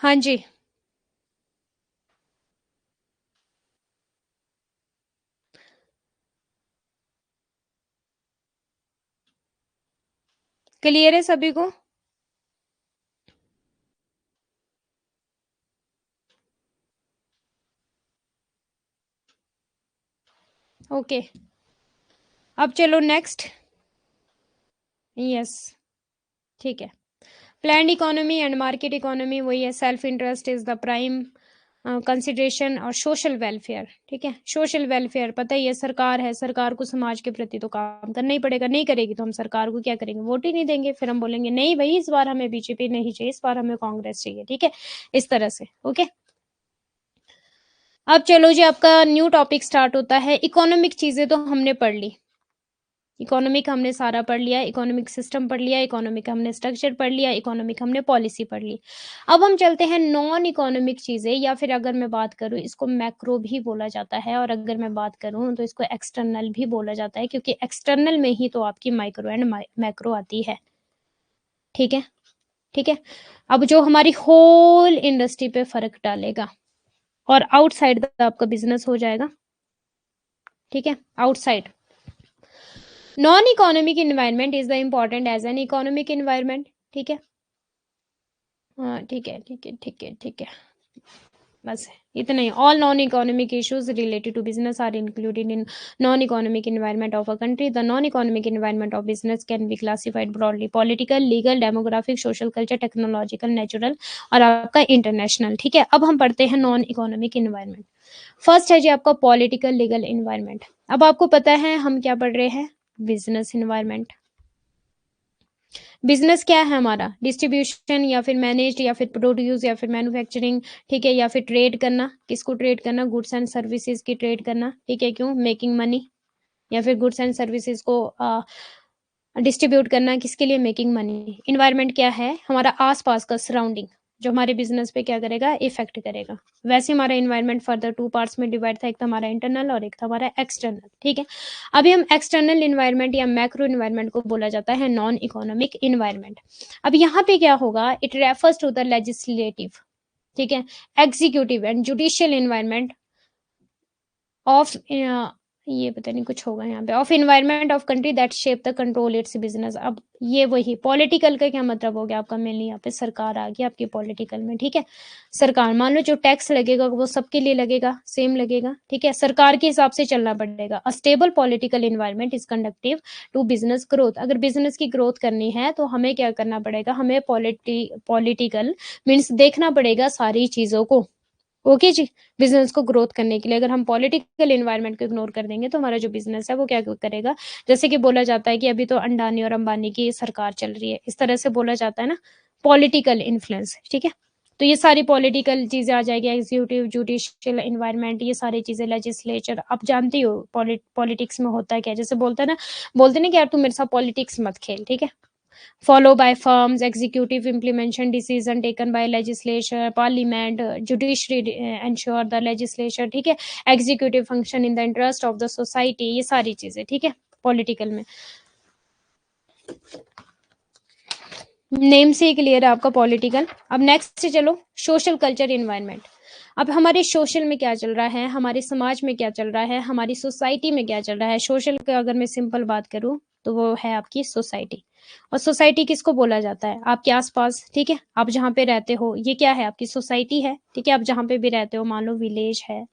हाँ जी, क्लियर है सभी को, ओके। अब चलो नेक्स्ट, यस, ठीक है। Planned economy and market economy वही है, self interest is the prime consideration, और सोशल वेलफेयर, ठीक है। सोशल वेलफेयर पता ही है, सरकार है, सरकार को समाज के प्रति तो काम करना ही पड़ेगा, नहीं करेगी तो हम सरकार को क्या करेंगे, वोट ही नहीं देंगे, फिर हम बोलेंगे नहीं भाई इस बार हमें बीजेपी नहीं चाहिए, इस बार हमें कांग्रेस चाहिए, ठीक है, इस तरह से, ओके। अब चलो जी आपका न्यू टॉपिक स्टार्ट होता है, इकोनॉमिक चीजें तो हमने पढ़ ली, इकोनॉमिक हमने सारा पढ़ लिया, इकोनॉमिक सिस्टम पढ़ लिया, इकोनॉमिक हमने स्ट्रक्चर पढ़ लिया, इकोनॉमिक हमने पॉलिसी पढ़ ली। अब हम चलते हैं नॉन इकोनॉमिक चीज़ें, या फिर अगर मैं बात करूँ इसको मैक्रो भी बोला जाता है, और अगर मैं बात करूँ तो इसको एक्सटर्नल भी बोला जाता है, क्योंकि एक्सटर्नल में ही तो आपकी माइक्रो एंड मैक्रो आती है। ठीक है, ठीक है। अब जो हमारी होल इंडस्ट्री पे फर्क डालेगा, और आउटसाइड आपका बिजनेस हो जाएगा। ठीक है, outside non economic environment is the important as an economic environment. ठीक है, हाँ ठीक है, ठीक है, ठीक है, ठीक है, बस इतना ही। All non economic issues related to business are included in non economic environment of a country. The non economic environment of business can be classified broadly political, legal, demographic, social, culture, technological, natural और आपका international. ठीक है, अब हम पढ़ते हैं non economic environment. First है जी आपका पॉलिटिकल लीगल इन्वायरमेंट। अब आपको पता है हम क्या पढ़ रहे हैं, बिजनेस इन्वायरमेंट। बिजनेस क्या है हमारा, डिस्ट्रीब्यूशन या फिर मैनेज या फिर प्रोड्यूस या फिर मैन्युफैक्चरिंग। ठीक है, या फिर ट्रेड करना, किसको ट्रेड करना, गुड्स एंड सर्विसेज की ट्रेड करना। ठीक है, क्यों, मेकिंग मनी, या फिर गुड्स एंड सर्विसेज को डिस्ट्रीब्यूट करना, किसके लिए, मेकिंग मनी। इन्वायरमेंट क्या है, हमारा आसपास का सराउंडिंग, जो हमारे बिजनेस पे क्या करेगा, इफेक्ट करेगा। वैसे हमारा इन्वायरमेंट फर्दर टू पार्ट्स में डिवाइड था, एक था हमारा इंटरनल और एक था हमारा एक्सटर्नल। ठीक है, अभी हम एक्सटर्नल इन्वायरमेंट या मैक्रो इन्वायरमेंट को बोला जाता है नॉन इकोनॉमिक इन्वायरमेंट। अब यहाँ पे क्या होगा, it refers to the legislative, ठीक है, executive and judicial environment of, ये पता नहीं कुछ होगा यहाँ पे, of environment of country that shape the control its business. अब ये वही पॉलिटिकल का क्या मतलब हो गया आपका, मेनली यहाँ पे सरकार आ गई आपकी पॉलिटिकल में। ठीक है, सरकार, मान लो जो टैक्स लगेगा वो सबके लिए लगेगा, सेम लगेगा। ठीक है, सरकार के हिसाब से चलना पड़ेगा। A stable political environment is conductive to business growth. अगर बिजनेस की ग्रोथ करनी है तो हमें क्या करना पड़ेगा, हमें पॉलिटिकल मीन्स देखना पड़ेगा सारी चीजों को। ओके जी, बिजनेस को ग्रोथ करने के लिए अगर हम पॉलिटिकल एनवायरनमेंट को इग्नोर कर देंगे तो हमारा जो बिजनेस है वो क्या करेगा। जैसे कि बोला जाता है कि अभी तो अंडानी और अंबानी की सरकार चल रही है, इस तरह से बोला जाता है ना, पॉलिटिकल इन्फ्लुएंस। ठीक है, तो ये सारी पॉलिटिकल चीजें आ जाएगी, एग्जीक्यूटिव, जुडिशियल, एनवायरनमेंट, ये सारी चीजें, लेजिस्लेचर। आप जानती हो पॉलिटिक्स में होता है क्या, जैसे बोलते ना कि यार तू मेरे साथ पॉलिटिक्स मत खेल। ठीक है, follow by firms, executive implementation, decision taken by legislature, parliament, judiciary ensure the legislature। ठीक है, executive function in the interest of the society, ये सारी चीजें। ठीक है, पॉलिटिकल में नेम से ही क्लियर है आपका पॉलिटिकल। अब नेक्स्ट से चलो सोशल कल्चर इन्वायरमेंट। अब हमारे सोशल में क्या चल रहा है, हमारे समाज में क्या चल रहा है, हमारी सोसाइटी में क्या चल रहा है। सोशल का अगर मैं सिंपल बात करूं तो वो है आपकी सोसाइटी। और सोसाइटी किसको बोला जाता है, आपके आसपास। ठीक है, आप जहाँ पे रहते हो ये क्या है, आपकी सोसाइटी है। ठीक है, आप जहाँ पे भी रहते हो, मान लो विलेज है,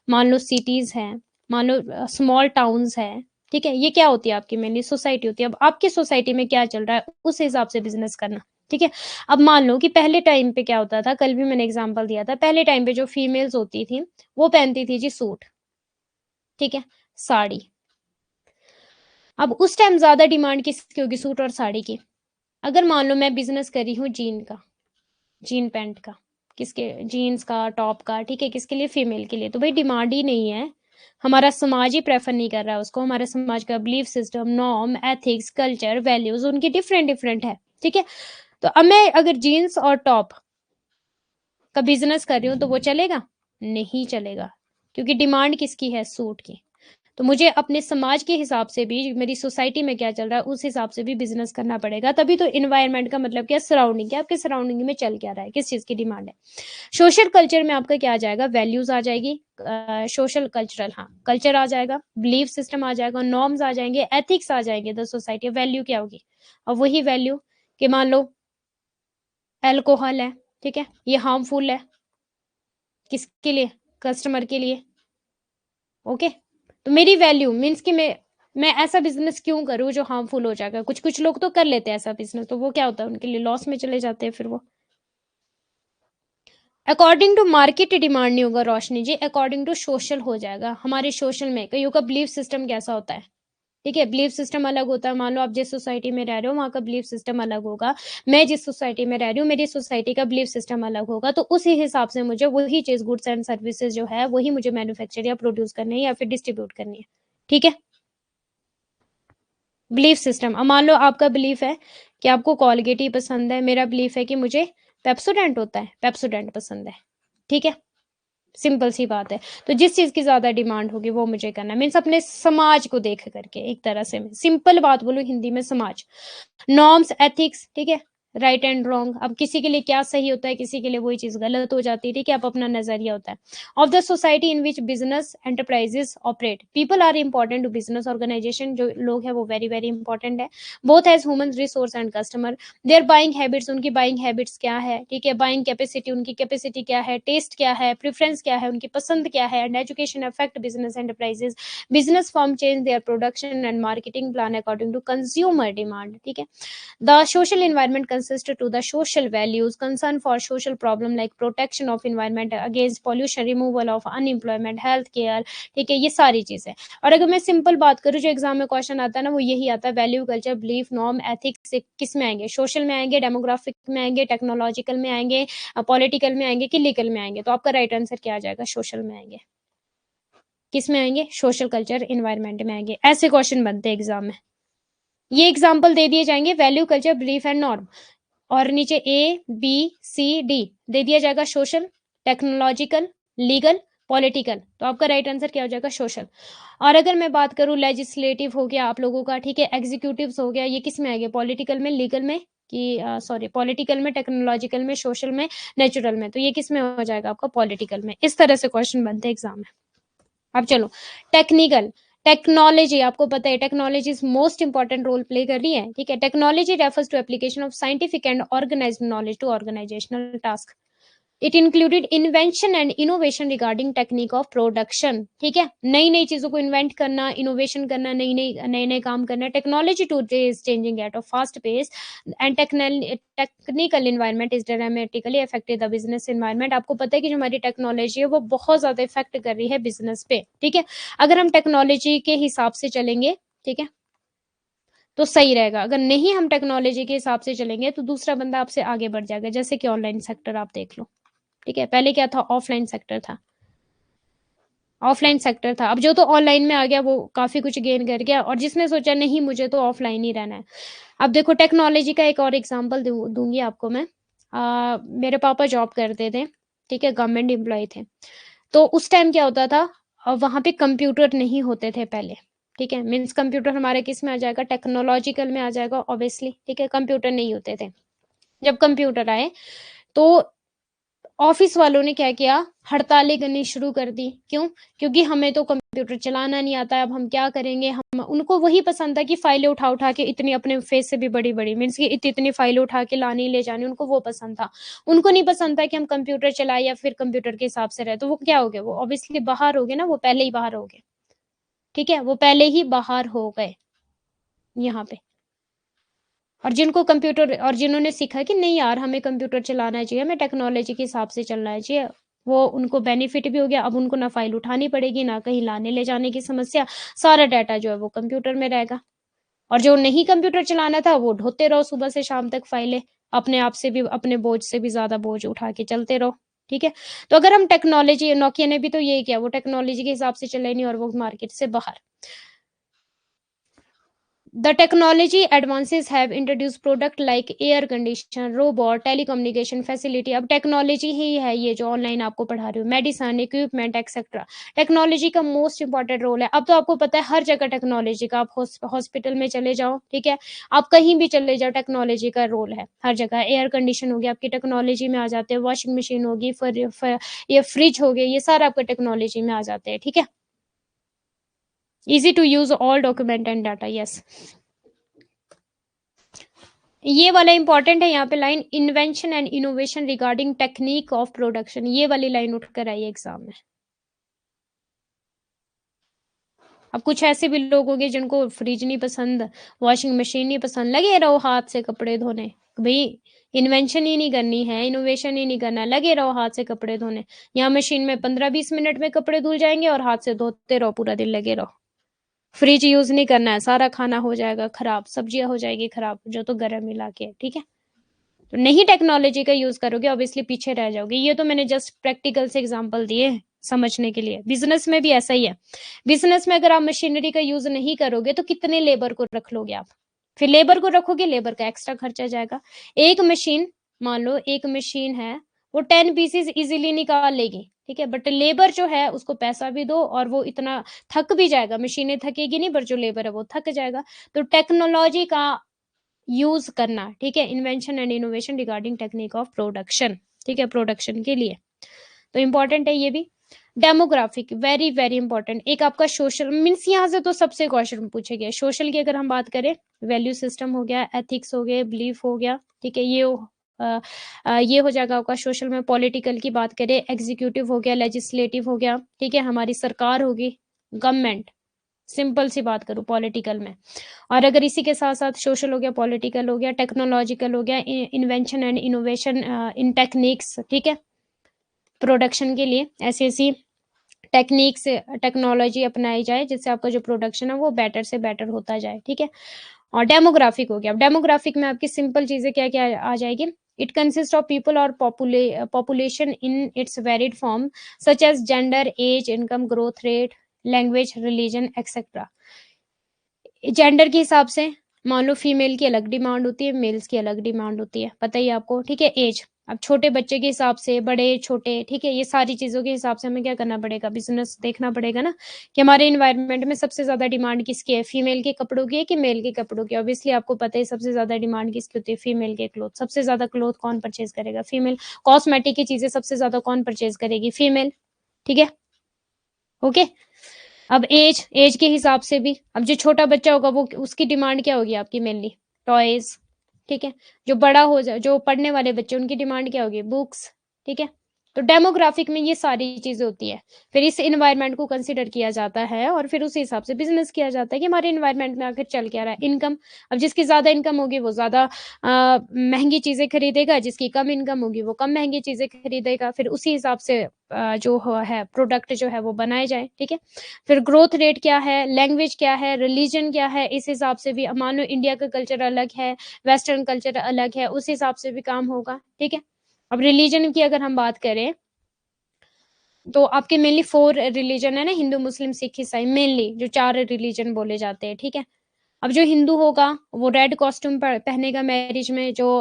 मान लो सिटीज है, मान लो स्मॉल टाउन्स है। ठीक है, ये क्या होती है आपकी मेनली सोसाइटी होती है। अब आपकी सोसाइटी में क्या चल रहा है उस हिसाब से बिजनेस करना। ठीक है, अब मान लो कि पहले टाइम पे क्या होता था, कल भी मैंने एग्जांपल दिया था, पहले टाइम पे जो फीमेल्स होती थी वो पहनती थी जी सूट, ठीक है, साड़ी। अब उस टाइम ज्यादा डिमांड किसकी होगी, सूट और साड़ी की। अगर मान लो मैं बिजनेस कर रही हूँ जीन का, जीन पैंट का, किसके, जीन्स का, टॉप का। ठीक है, किसके लिए, फीमेल के लिए, तो भाई डिमांड ही नहीं है, हमारा समाज ही प्रेफर नहीं कर रहा है उसको। हमारे समाज का belief system, norm, ethics, culture, values उनकी डिफरेंट डिफरेंट है। ठीक है, तो अब मैं अगर जीन्स और टॉप का बिजनेस कर रही हूँ तो वो चलेगा, नहीं चलेगा, क्योंकि डिमांड किसकी है, सूट की। तो मुझे अपने समाज के हिसाब से भी, मेरी सोसाइटी में क्या चल रहा है उस हिसाब से भी बिजनेस करना पड़ेगा। तभी तो इन्वायरमेंट का मतलब क्या, सराउंडिंग, क्या आपके सराउंडिंग में चल क्या रहा है, किस चीज की डिमांड है। सोशल कल्चर में आपका क्या आ जाएगा, वैल्यूज आ जाएगी, सोशल कल्चरल, हाँ कल्चर आ जाएगा, बिलीफ सिस्टम आ जाएगा, नॉर्म्स आ जाएंगे, एथिक्स आ जाएंगे द सोसाइटी। वैल्यू क्या होगी, अब वही वैल्यू कि मान लो एल्कोहल है, ठीक है, ये हार्मफुल है, किसके लिए, कस्टमर के लिए। ओके, तो मेरी वैल्यू मीन्स कि मैं ऐसा बिजनेस क्यों करूं जो हार्मफुल हो जाएगा। कुछ कुछ लोग तो कर लेते हैं ऐसा बिजनेस, तो वो क्या होता है उनके लिए लॉस में चले जाते हैं फिर वो। अकॉर्डिंग टू मार्केट डिमांड नहीं होगा रोशनी जी, अकॉर्डिंग टू सोशल हो जाएगा। हमारे सोशल में कईयों का बिलीफ सिस्टम कैसा होता है, ठीक है, बिलीफ सिस्टम अलग होता है। मान लो आप जिस सोसाइटी में रह रहे हो वहां का बिलीफ सिस्टम अलग होगा, मैं जिस सोसाइटी में रह रही हूँ मेरी सोसाइटी का बिलीफ सिस्टम अलग होगा। तो उसी हिसाब से मुझे वही चीज, गुड्स एंड सर्विसेज जो है वही मुझे मैन्युफैक्चर या प्रोड्यूस करनी है या फिर डिस्ट्रीब्यूट करनी है। ठीक है, बिलीफ सिस्टम। अब मान लो आपका बिलीफ है कि आपको कोलगेट ही पसंद है, मेरा बिलीफ है कि मुझे पेप्सोडेंट होता है, पेप्सोडेंट पसंद है, ठीक है, सिंपल सी बात है। तो जिस चीज की ज्यादा डिमांड होगी वो मुझे करना है, मीन्स अपने समाज को देख करके, एक तरह से मैं सिंपल बात बोलूं हिंदी में, समाज, नॉर्म्स, एथिक्स, ठीक है, राइट एंड रॉन्ग। अब किसी के लिए क्या सही होता है, किसी के लिए वही चीज गलत हो जाती है, ठीक है, अब अपना नजरिया होता है। Of the society in which business enterprises operate, people are important to business organization, जो लोग हैं वो वेरी वेरी इंपॉर्टेंट है, both as human resource and customer. Their buying habits, उनकी बाइंग हैबिट्स क्या है, ठीक है, बाइंग कैपेसिटी, उनकी कैपेसिटी क्या है, टेस्ट क्या है, प्रेफरेंस क्या है, उनकी पसंद क्या है, and education affect business enterprises. Business firm change their production and marketing plan according to consumer demand, ठीक है। The social environment consists to the social values, concern for social problem like protection of environment against pollution, removal of unemployment, health care, ठीक है, ये सारी चीजें। और अगर मैं सिंपल बात करूँ, जो एग्जाम में क्वेश्चन आता है ना, वो यही आता है, value, culture, belief, norm, ethics, किस में आएंगे, सोशल में आएंगे, डेमोग्राफिक में आएंगे, टेक्नोलॉजिकल में आएंगे, पॉलिटिकल में आएंगे कि लीगल में आएंगे। तो आपका राइट आंसर क्या आ जाएगा, सोशल में आएंगे। किस में आएंगे, सोशल, कल्चर, इन्वायरमेंट में आएंगे। ऐसे क्वेश्चन बनते हैं एग्जाम में। ये एग्जाम्पल दे दिए जाएंगे, value, culture, belief and norm, और नीचे ए बी सी डी दे दिया जाएगा, सोशल, टेक्नोलॉजिकल, लीगल, पॉलिटिकल। तो आपका राइट आंसर क्या हो जाएगा, सोशल। और अगर मैं बात करूं, लेजिस्लेटिव हो गया आप लोगों का, ठीक है, एग्जीक्यूटिव हो गया, ये किस में आएंगे, पॉलिटिकल में, लीगल में, कि सॉरी, पॉलिटिकल में, टेक्नोलॉजिकल में, सोशल में, नेचुरल में। तो ये किस में हो जाएगा आपका, पॉलिटिकल में। इस तरह से क्वेश्चन बनते हैं एग्जाम में। अब चलो टेक्निकल, टेक्नोलॉजी, आपको पता है technology is most important role play कर रही है, ठीक है। Technology refers to application of scientific and organized knowledge to organizational task. It included invention and innovation regarding technique of production, ठीक है, नई नई चीजों को इन्वेंट करना, इनोवेशन करना, नई नए काम करना। Technology today is changing at a fast pace and technical environment is dramatically affected the business environment. आपको पता है कि जो हमारी टेक्नोलॉजी है वो बहुत ज्यादा इफेक्ट कर रही है बिजनेस पे, ठीक है। अगर हम टेक्नोलॉजी के हिसाब से चलेंगे, ठीक है, तो सही रहेगा। अगर नहीं हम टेक्नोलॉजी के हिसाब से चलेंगे तो दूसरा बंदा आपसे आगे बढ़ जाएगा। जैसे कि ऑनलाइन सेक्टर आप देख लो, ठीक है, पहले क्या था, ऑफलाइन सेक्टर था, ऑफलाइन सेक्टर था। अब जो तो ऑनलाइन में आ गया वो काफी कुछ गेन कर गया, और जिसने सोचा नहीं मुझे तो ऑफलाइन ही रहना है। अब देखो टेक्नोलॉजी का एक और एग्जांपल दूंगी आपको मैं। मेरे पापा जॉब करते थे, ठीक है, गवर्नमेंट एम्प्लॉय थे। तो उस टाइम क्या होता था, वहां पे कंप्यूटर नहीं होते थे पहले, ठीक है, मीन्स कंप्यूटर हमारे किस में आ जाएगा, टेक्नोलॉजिकल में आ जाएगा ऑब्वियसली, ठीक है, कंप्यूटर नहीं होते थे। जब कंप्यूटर आए तो ऑफिस वालों ने क्या किया, हड़तालें करनी शुरू कर दी। क्यों, क्योंकि हमें तो कंप्यूटर चलाना नहीं आता है, अब हम क्या करेंगे। हम, उनको वही पसंद था कि फाइलें उठा उठा के इतनी, अपने फेस से भी बड़ी बड़ी, मीन्स की इतनी इतनी फाइलें उठा के लानी ले जानी, उनको वो पसंद था। उनको नहीं पसंद था कि हम कंप्यूटर चलाए या फिर कंप्यूटर के हिसाब से रहे। तो वो क्या हो गए, वो ऑब्वियसली बाहर हो गए ना, वो पहले ही बाहर हो गए, ठीक है, वो पहले ही बाहर हो गए यहाँ पे। और जिनको कंप्यूटर, और जिन्होंने सीखा कि नहीं यार हमें कंप्यूटर चलाना चाहिए, हमें टेक्नोलॉजी के हिसाब से चलना चाहिए, वो उनको बेनिफिट भी हो गया। अब उनको ना फाइल उठानी पड़ेगी, ना कहीं लाने ले जाने की समस्या, सारा डाटा जो है वो कंप्यूटर में रहेगा। और जो नहीं कंप्यूटर चलाना था वो ढोते रहो सुबह से शाम तक फाइलें, अपने आप से भी, अपने बोझ से भी ज्यादा बोझ उठा के चलते रहो, ठीक है। तो अगर हम टेक्नोलॉजी, नोकिया ने भी तो यही किया, वो टेक्नोलॉजी के हिसाब से चले नहीं और वो मार्केट से बाहर। The technology advances have introduced product like air conditioner, robot, telecommunication facility। अब टेक्नोलॉजी ही है ये जो ऑनलाइन आपको पढ़ा रही हूँ, मेडिसन, इक्विपमेंट एक्सेट्रा। टेक्नोलॉजी का मोस्ट इंपॉर्टेंट रोल है। अब तो आपको पता है हर जगह टेक्नोलॉजी का, आप हॉस्पिटल में चले जाओ, ठीक है, आप कहीं भी चले जाओ, टेक्नोलॉजी का रोल है हर जगह। एयर कंडीशन होगी आपकी टेक्नोलॉजी में आ जाते हैं, वॉशिंग मशीन होगी, ये फ्रिज हो गए, ये सारा आपका टेक्नोलॉजी में आ जाते हैं, ठीक है। Easy to use all document and data, yes. ये वाला इंपॉर्टेंट है यहाँ पे line, invention and innovation regarding technique of production, ये वाली लाइन उठ कर आई एग्जाम में। अब कुछ ऐसे भी लोग होंगे जिनको फ्रिज नहीं पसंद, वॉशिंग मशीन नहीं पसंद, लगे रहो हाथ से कपड़े धोने। भाई इन्वेंशन ही नहीं करनी है, इनोवेशन ही नहीं करना, लगे रहो हाथ से कपड़े धोने। यहाँ मशीन में 15-20 मिनट में कपड़े धुल जाएंगे और हाथ से धोते रहो, पूरा दिन लगे रहो। फ्रिज यूज नहीं करना है, सारा खाना हो जाएगा खराब, सब्जियां हो जाएगी खराब, जो तो गर्म मिला के, ठीक है। तो नहीं टेक्नोलॉजी का यूज करोगे ऑब्वियसली पीछे रह जाओगे। ये तो मैंने जस्ट प्रैक्टिकल से एग्जांपल दिए, समझने के लिए। बिजनेस में भी ऐसा ही है। बिजनेस में अगर आप मशीनरी का यूज नहीं करोगे तो कितने लेबर को रख लोगे आप? फिर लेबर को रखोगे, लेबर का एक्स्ट्रा खर्चा जाएगा। एक मशीन, मान लो एक मशीन है, वो 10 पीसेस इजीली निकाल लेगी, ठीक है, बट लेबर जो है उसको पैसा भी दो और वो इतना थक भी जाएगा। मशीनें थकेगी नहीं, पर जो लेबर है वो थक जाएगा। तो टेक्नोलॉजी का यूज करना, ठीक है, invention and innovation regarding technique of production, ठीक है, प्रोडक्शन के लिए तो इंपॉर्टेंट है ये भी। Demographic very very important. एक आपका सोशल मीन्स, यहाँ से तो सबसे क्वेश्चन पूछे गए। सोशल की अगर हम बात करें, वैल्यू सिस्टम हो गया, एथिक्स हो गए, बिलीफ हो गया, ठीक है, ये हो जाएगा आपका सोशल में। पॉलिटिकल की बात करें, एग्जीक्यूटिव हो गया, लेजिस्लेटिव हो गया, ठीक है, हमारी सरकार होगी, गवर्नमेंट, सिंपल सी बात करूं पॉलिटिकल में। और अगर इसी के साथ साथ सोशल हो गया, पॉलिटिकल हो गया, टेक्नोलॉजिकल हो गया, invention and innovation in techniques, ठीक है, प्रोडक्शन के लिए ऐसी ऐसी टेक्निक से टेक्नोलॉजी अपनाई जाए जिससे आपका जो प्रोडक्शन है वो बेटर से बेटर होता जाए, ठीक है। और डेमोग्राफिक हो गया। अब डेमोग्राफिक में आपकी सिंपल चीजें क्या क्या आ जाएगी? इट कंसिस्ट ऑफ पीपल और population in its varied form such as gender, age, income, growth rate, language, religion etcetera. Gender के हिसाब से मान लो फीमेल की अलग डिमांड होती है, मेल्स की अलग डिमांड होती है, पता ही आपको, ठीक है। एज, अब छोटे बच्चे के हिसाब से, बड़े छोटे, ठीक है, ये सारी चीजों के हिसाब से हमें क्या करना पड़ेगा? बिजनेस देखना पड़ेगा ना कि हमारे इन्वायरमेंट में सबसे ज्यादा डिमांड किसकी है, फीमेल के कपड़ों की है कि मेल के कपड़ों की? ऑब्वियसली आपको पता है सबसे ज्यादा डिमांड किसकी होती है, फीमेल के क्लोथ। सबसे ज्यादा क्लोथ कौन परचेज करेगा? फीमेल। कॉस्मेटिक की चीजें सबसे ज्यादा कौन परचेज करेगी? फीमेल, ठीक है, ओके। अब एज के हिसाब से भी, अब जो छोटा बच्चा होगा वो उसकी डिमांड क्या होगी आपकी? मेनली टॉयज, ठीक है। जो बड़ा हो जाए, जो पढ़ने वाले बच्चे, उनकी डिमांड क्या होगी? बुक्स, ठीक है। तो डेमोग्राफिक में ये सारी चीजें होती है। फिर इस एनवायरनमेंट को कंसिडर किया जाता है और फिर उस हिसाब से बिजनेस किया जाता है कि हमारे एनवायरनमेंट में आखिर चल क्या रहा है। इनकम, अब जिसकी ज्यादा इनकम होगी वो ज्यादा महंगी चीजें खरीदेगा, जिसकी कम इनकम होगी वो कम महंगी चीजें खरीदेगा। फिर उसी हिसाब से है प्रोडक्ट जो है वो बनाए जाए, ठीक है। फिर ग्रोथ रेट क्या है, लैंग्वेज क्या है, रिलीजन क्या है, इस हिसाब से भी, मान लो इंडिया का कल्चर अलग है, वेस्टर्न कल्चर अलग है, उस हिसाब से भी काम होगा, ठीक है। अब रिलीजन की अगर हम बात करें तो आपके मेनली 4 रिलीजन है ना, हिंदू, मुस्लिम, सिख, ईसाई, मेनली जो 4 रिलीजन बोले जाते हैं, ठीक है। अब जो हिंदू होगा वो रेड कॉस्ट्यूम पहनेगा मैरिज में, जो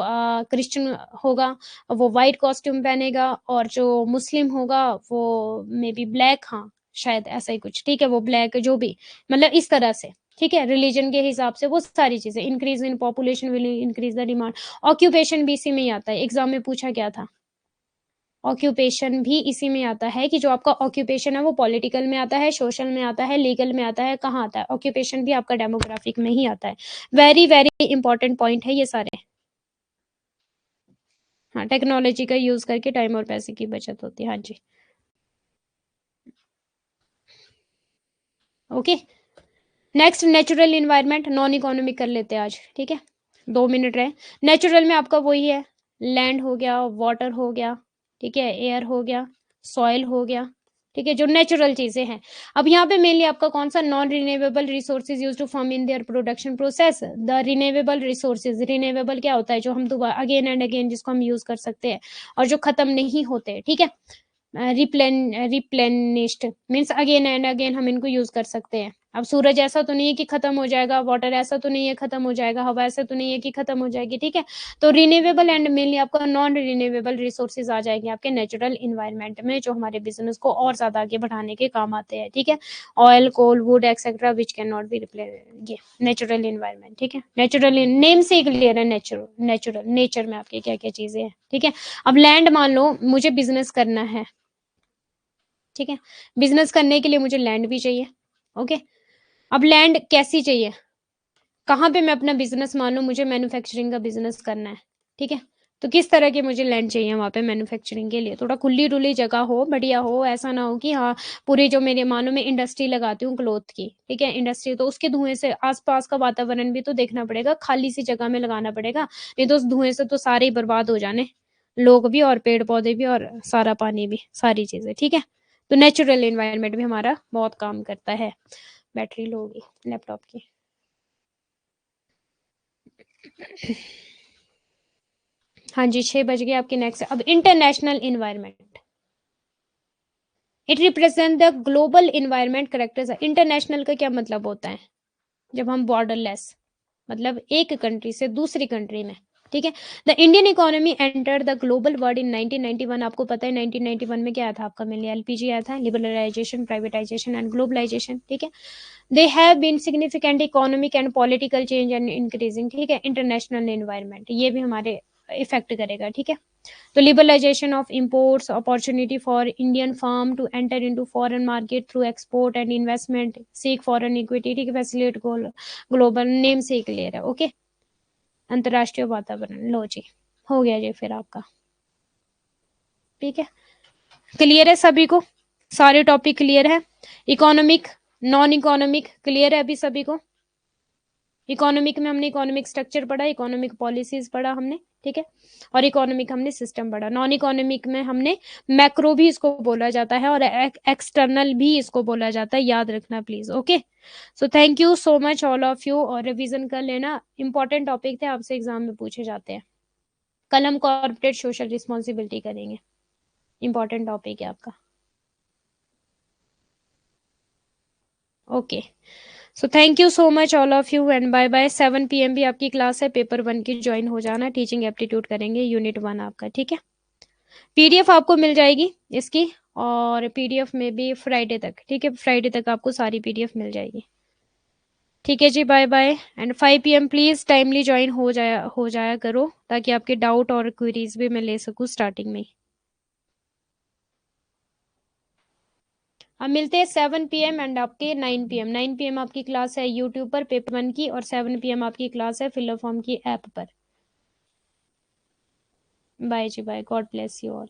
क्रिश्चियन होगा वो व्हाइट कॉस्ट्यूम पहनेगा, और जो मुस्लिम होगा वो मे बी ब्लैक, हाँ शायद ऐसा ही कुछ, ठीक है, वो ब्लैक जो भी, मतलब इस तरह से, ठीक है। रिलीजन के हिसाब से वो सारी चीजें, increase in population will increase the demand. Occupation भी इसी में ही आता है, एग्जाम में पूछा गया था। ऑक्यूपेशन भी इसी में आता है कि जो आपका ऑक्यूपेशन है वो पॉलिटिकल में आता है, सोशल में आता है, लीगल में आता है, कहाँ आता है? ऑक्यूपेशन भी आपका डेमोग्राफिक में ही आता है। वेरी वेरी इंपॉर्टेंट पॉइंट है ये सारे। हाँ, टेक्नोलॉजी का यूज करके टाइम और पैसे की बचत होती है, हाँ जी, okay. Next, natural environment, non economic कर लेते हैं आज, ठीक है, 2 मिनट रहे। नेचुरल में आपका वही है, लैंड हो गया, वाटर हो गया, ठीक है, एयर हो गया, सॉइल हो गया, ठीक है, जो नेचुरल चीजें हैं। अब यहाँ पे मेनली आपका कौन सा? Non renewable resources use to form in their production process. The renewable resources, renewable क्या होता है? जो हम दोबारा अगेन एंड अगेन जिसको हम यूज कर सकते हैं और जो खत्म नहीं होते, ठीक है। Replenished means again and again हम इनको यूज कर सकते हैं। अब सूरज ऐसा तो नहीं है कि खत्म हो जाएगा, वाटर ऐसा तो नहीं है खत्म हो जाएगा, हवा ऐसा तो नहीं है कि खत्म हो जाएगी, ठीक है। तो रिन्यूएबल एंड मेनली आपका नॉन रिन्यूएबल रिसोर्सेज आ जाएंगे आपके नेचुरल इन्वायरमेंट में, जो हमारे बिजनेस को और ज्यादा आगे बढ़ाने के काम आते हैं, ठीक है। Oil, coal, wood etcetera which can not be replace, ये नेचुरल इन्वायरमेंट, ठीक है। नेचुरल नेम से ही क्लियर है, नेचुरल, नेचुरल नेचर में आपके क्या क्या चीजें हैं, ठीक है। अब लैंड, मान लो मुझे बिजनेस करना है, ठीक है, बिजनेस करने के लिए मुझे लैंड भी चाहिए, ओके। अब लैंड कैसी चाहिए? कहाँ पे मैं अपना बिजनेस, मान लो मुझे मैन्युफैक्चरिंग का बिजनेस करना है, ठीक है, तो किस तरह की मुझे लैंड चाहिए वहां पे मैन्युफैक्चरिंग के लिए? थोड़ा खुली डुली जगह हो, बढ़िया हो, ऐसा ना हो कि हाँ पूरी, जो मेरे, मानो मैं इंडस्ट्री लगाती हूँ क्लोथ की, ठीक है, इंडस्ट्री, तो उसके धुएं से आसपास का वातावरण भी तो देखना पड़ेगा, खाली सी जगह में लगाना पड़ेगा, नहीं तो उस धुएं से तो सारे ही बर्बाद हो जाने, लोग भी और पेड़ पौधे भी और सारा पानी भी, सारी चीजें, ठीक है। तो नेचुरल एनवायरनमेंट भी हमारा बहुत काम करता है। बैटरी लो होगी लैपटॉप की। हाँ जी, 6 बज गए आपके। नेक्स्ट, अब international environment, it represent the global environment characters. International का क्या मतलब होता है? जब हम बॉर्डरलेस, मतलब एक कंट्री से दूसरी कंट्री में, ठीक है। The Indian economy enter the global world in 1991। आपको पता है 1991 में क्या आया था आपका? मेनली एलपीजी आया था, लिबरलाइजेशन, प्राइवेटाइजेशन एंड ग्लोबलाइजेशन, ठीक है। They have been significant economic and political change and increasing, ठीक है। इंटरनेशनल एनवायरनमेंट, ये भी हमारे इफेक्ट करेगा, ठीक है। तो liberalization of imports, opportunity for Indian firm to enter into foreign market through export and investment, seek foreign equity, ठीक है, facilitate global नेम से ही क्लियर है, ओके। अंतरराष्ट्रीय वातावरण, लो जी, हो गया जी फिर आपका, ठीक है। क्लियर है सभी को? सारे टॉपिक क्लियर है? इकोनॉमिक, नॉन इकोनॉमिक क्लियर है अभी सभी को? इकोनॉमिक में हमने इकोनॉमिक स्ट्रक्चर पढ़ा, इकोनॉमिक पॉलिसीज पढ़ा हमने, ठीक है। और इकोनॉमिक हमने सिस्टम पढ़ा। नॉन इकोनॉमिक में हमने मैक्रो भी इसको बोला जाता है और एक्सटर्नल भी इसको बोला जाता है, याद रखना please, okay. So thank you so much all of you, और रिवीजन कर लेना, इंपॉर्टेंट टॉपिक थे, आपसे एग्जाम में पूछे जाते हैं। कल हम कॉर्पोरेट सोशल रिस्पॉन्सिबिलिटी करेंगे, इंपॉर्टेंट टॉपिक है आपका, okay. So thank you so much all of you and bye bye. 7 PM भी आपकी क्लास है, पेपर 1 की ज्वाइन हो जाना, टीचिंग एप्टीट्यूड करेंगे, यूनिट 1 आपका, ठीक है। पीडीएफ आपको मिल जाएगी इसकी, और पीडीएफ में भी फ्राइडे तक, ठीक है, फ्राइडे तक आपको सारी पीडीएफ मिल जाएगी, ठीक है जी। Bye bye and 5 PM please timely join हो जाया करो, ताकि आपके डाउट और क्वेरीज भी मैं ले सकूँ स्टार्टिंग में। हम मिलते हैं 7 PM एंड आपके 9 PM। 9 PM आपकी क्लास है यूट्यूब पर पेपर 1 की, और 7 PM आपकी क्लास है फिलर फॉर्म की ऐप पर। Bye ji bye, god bless you all.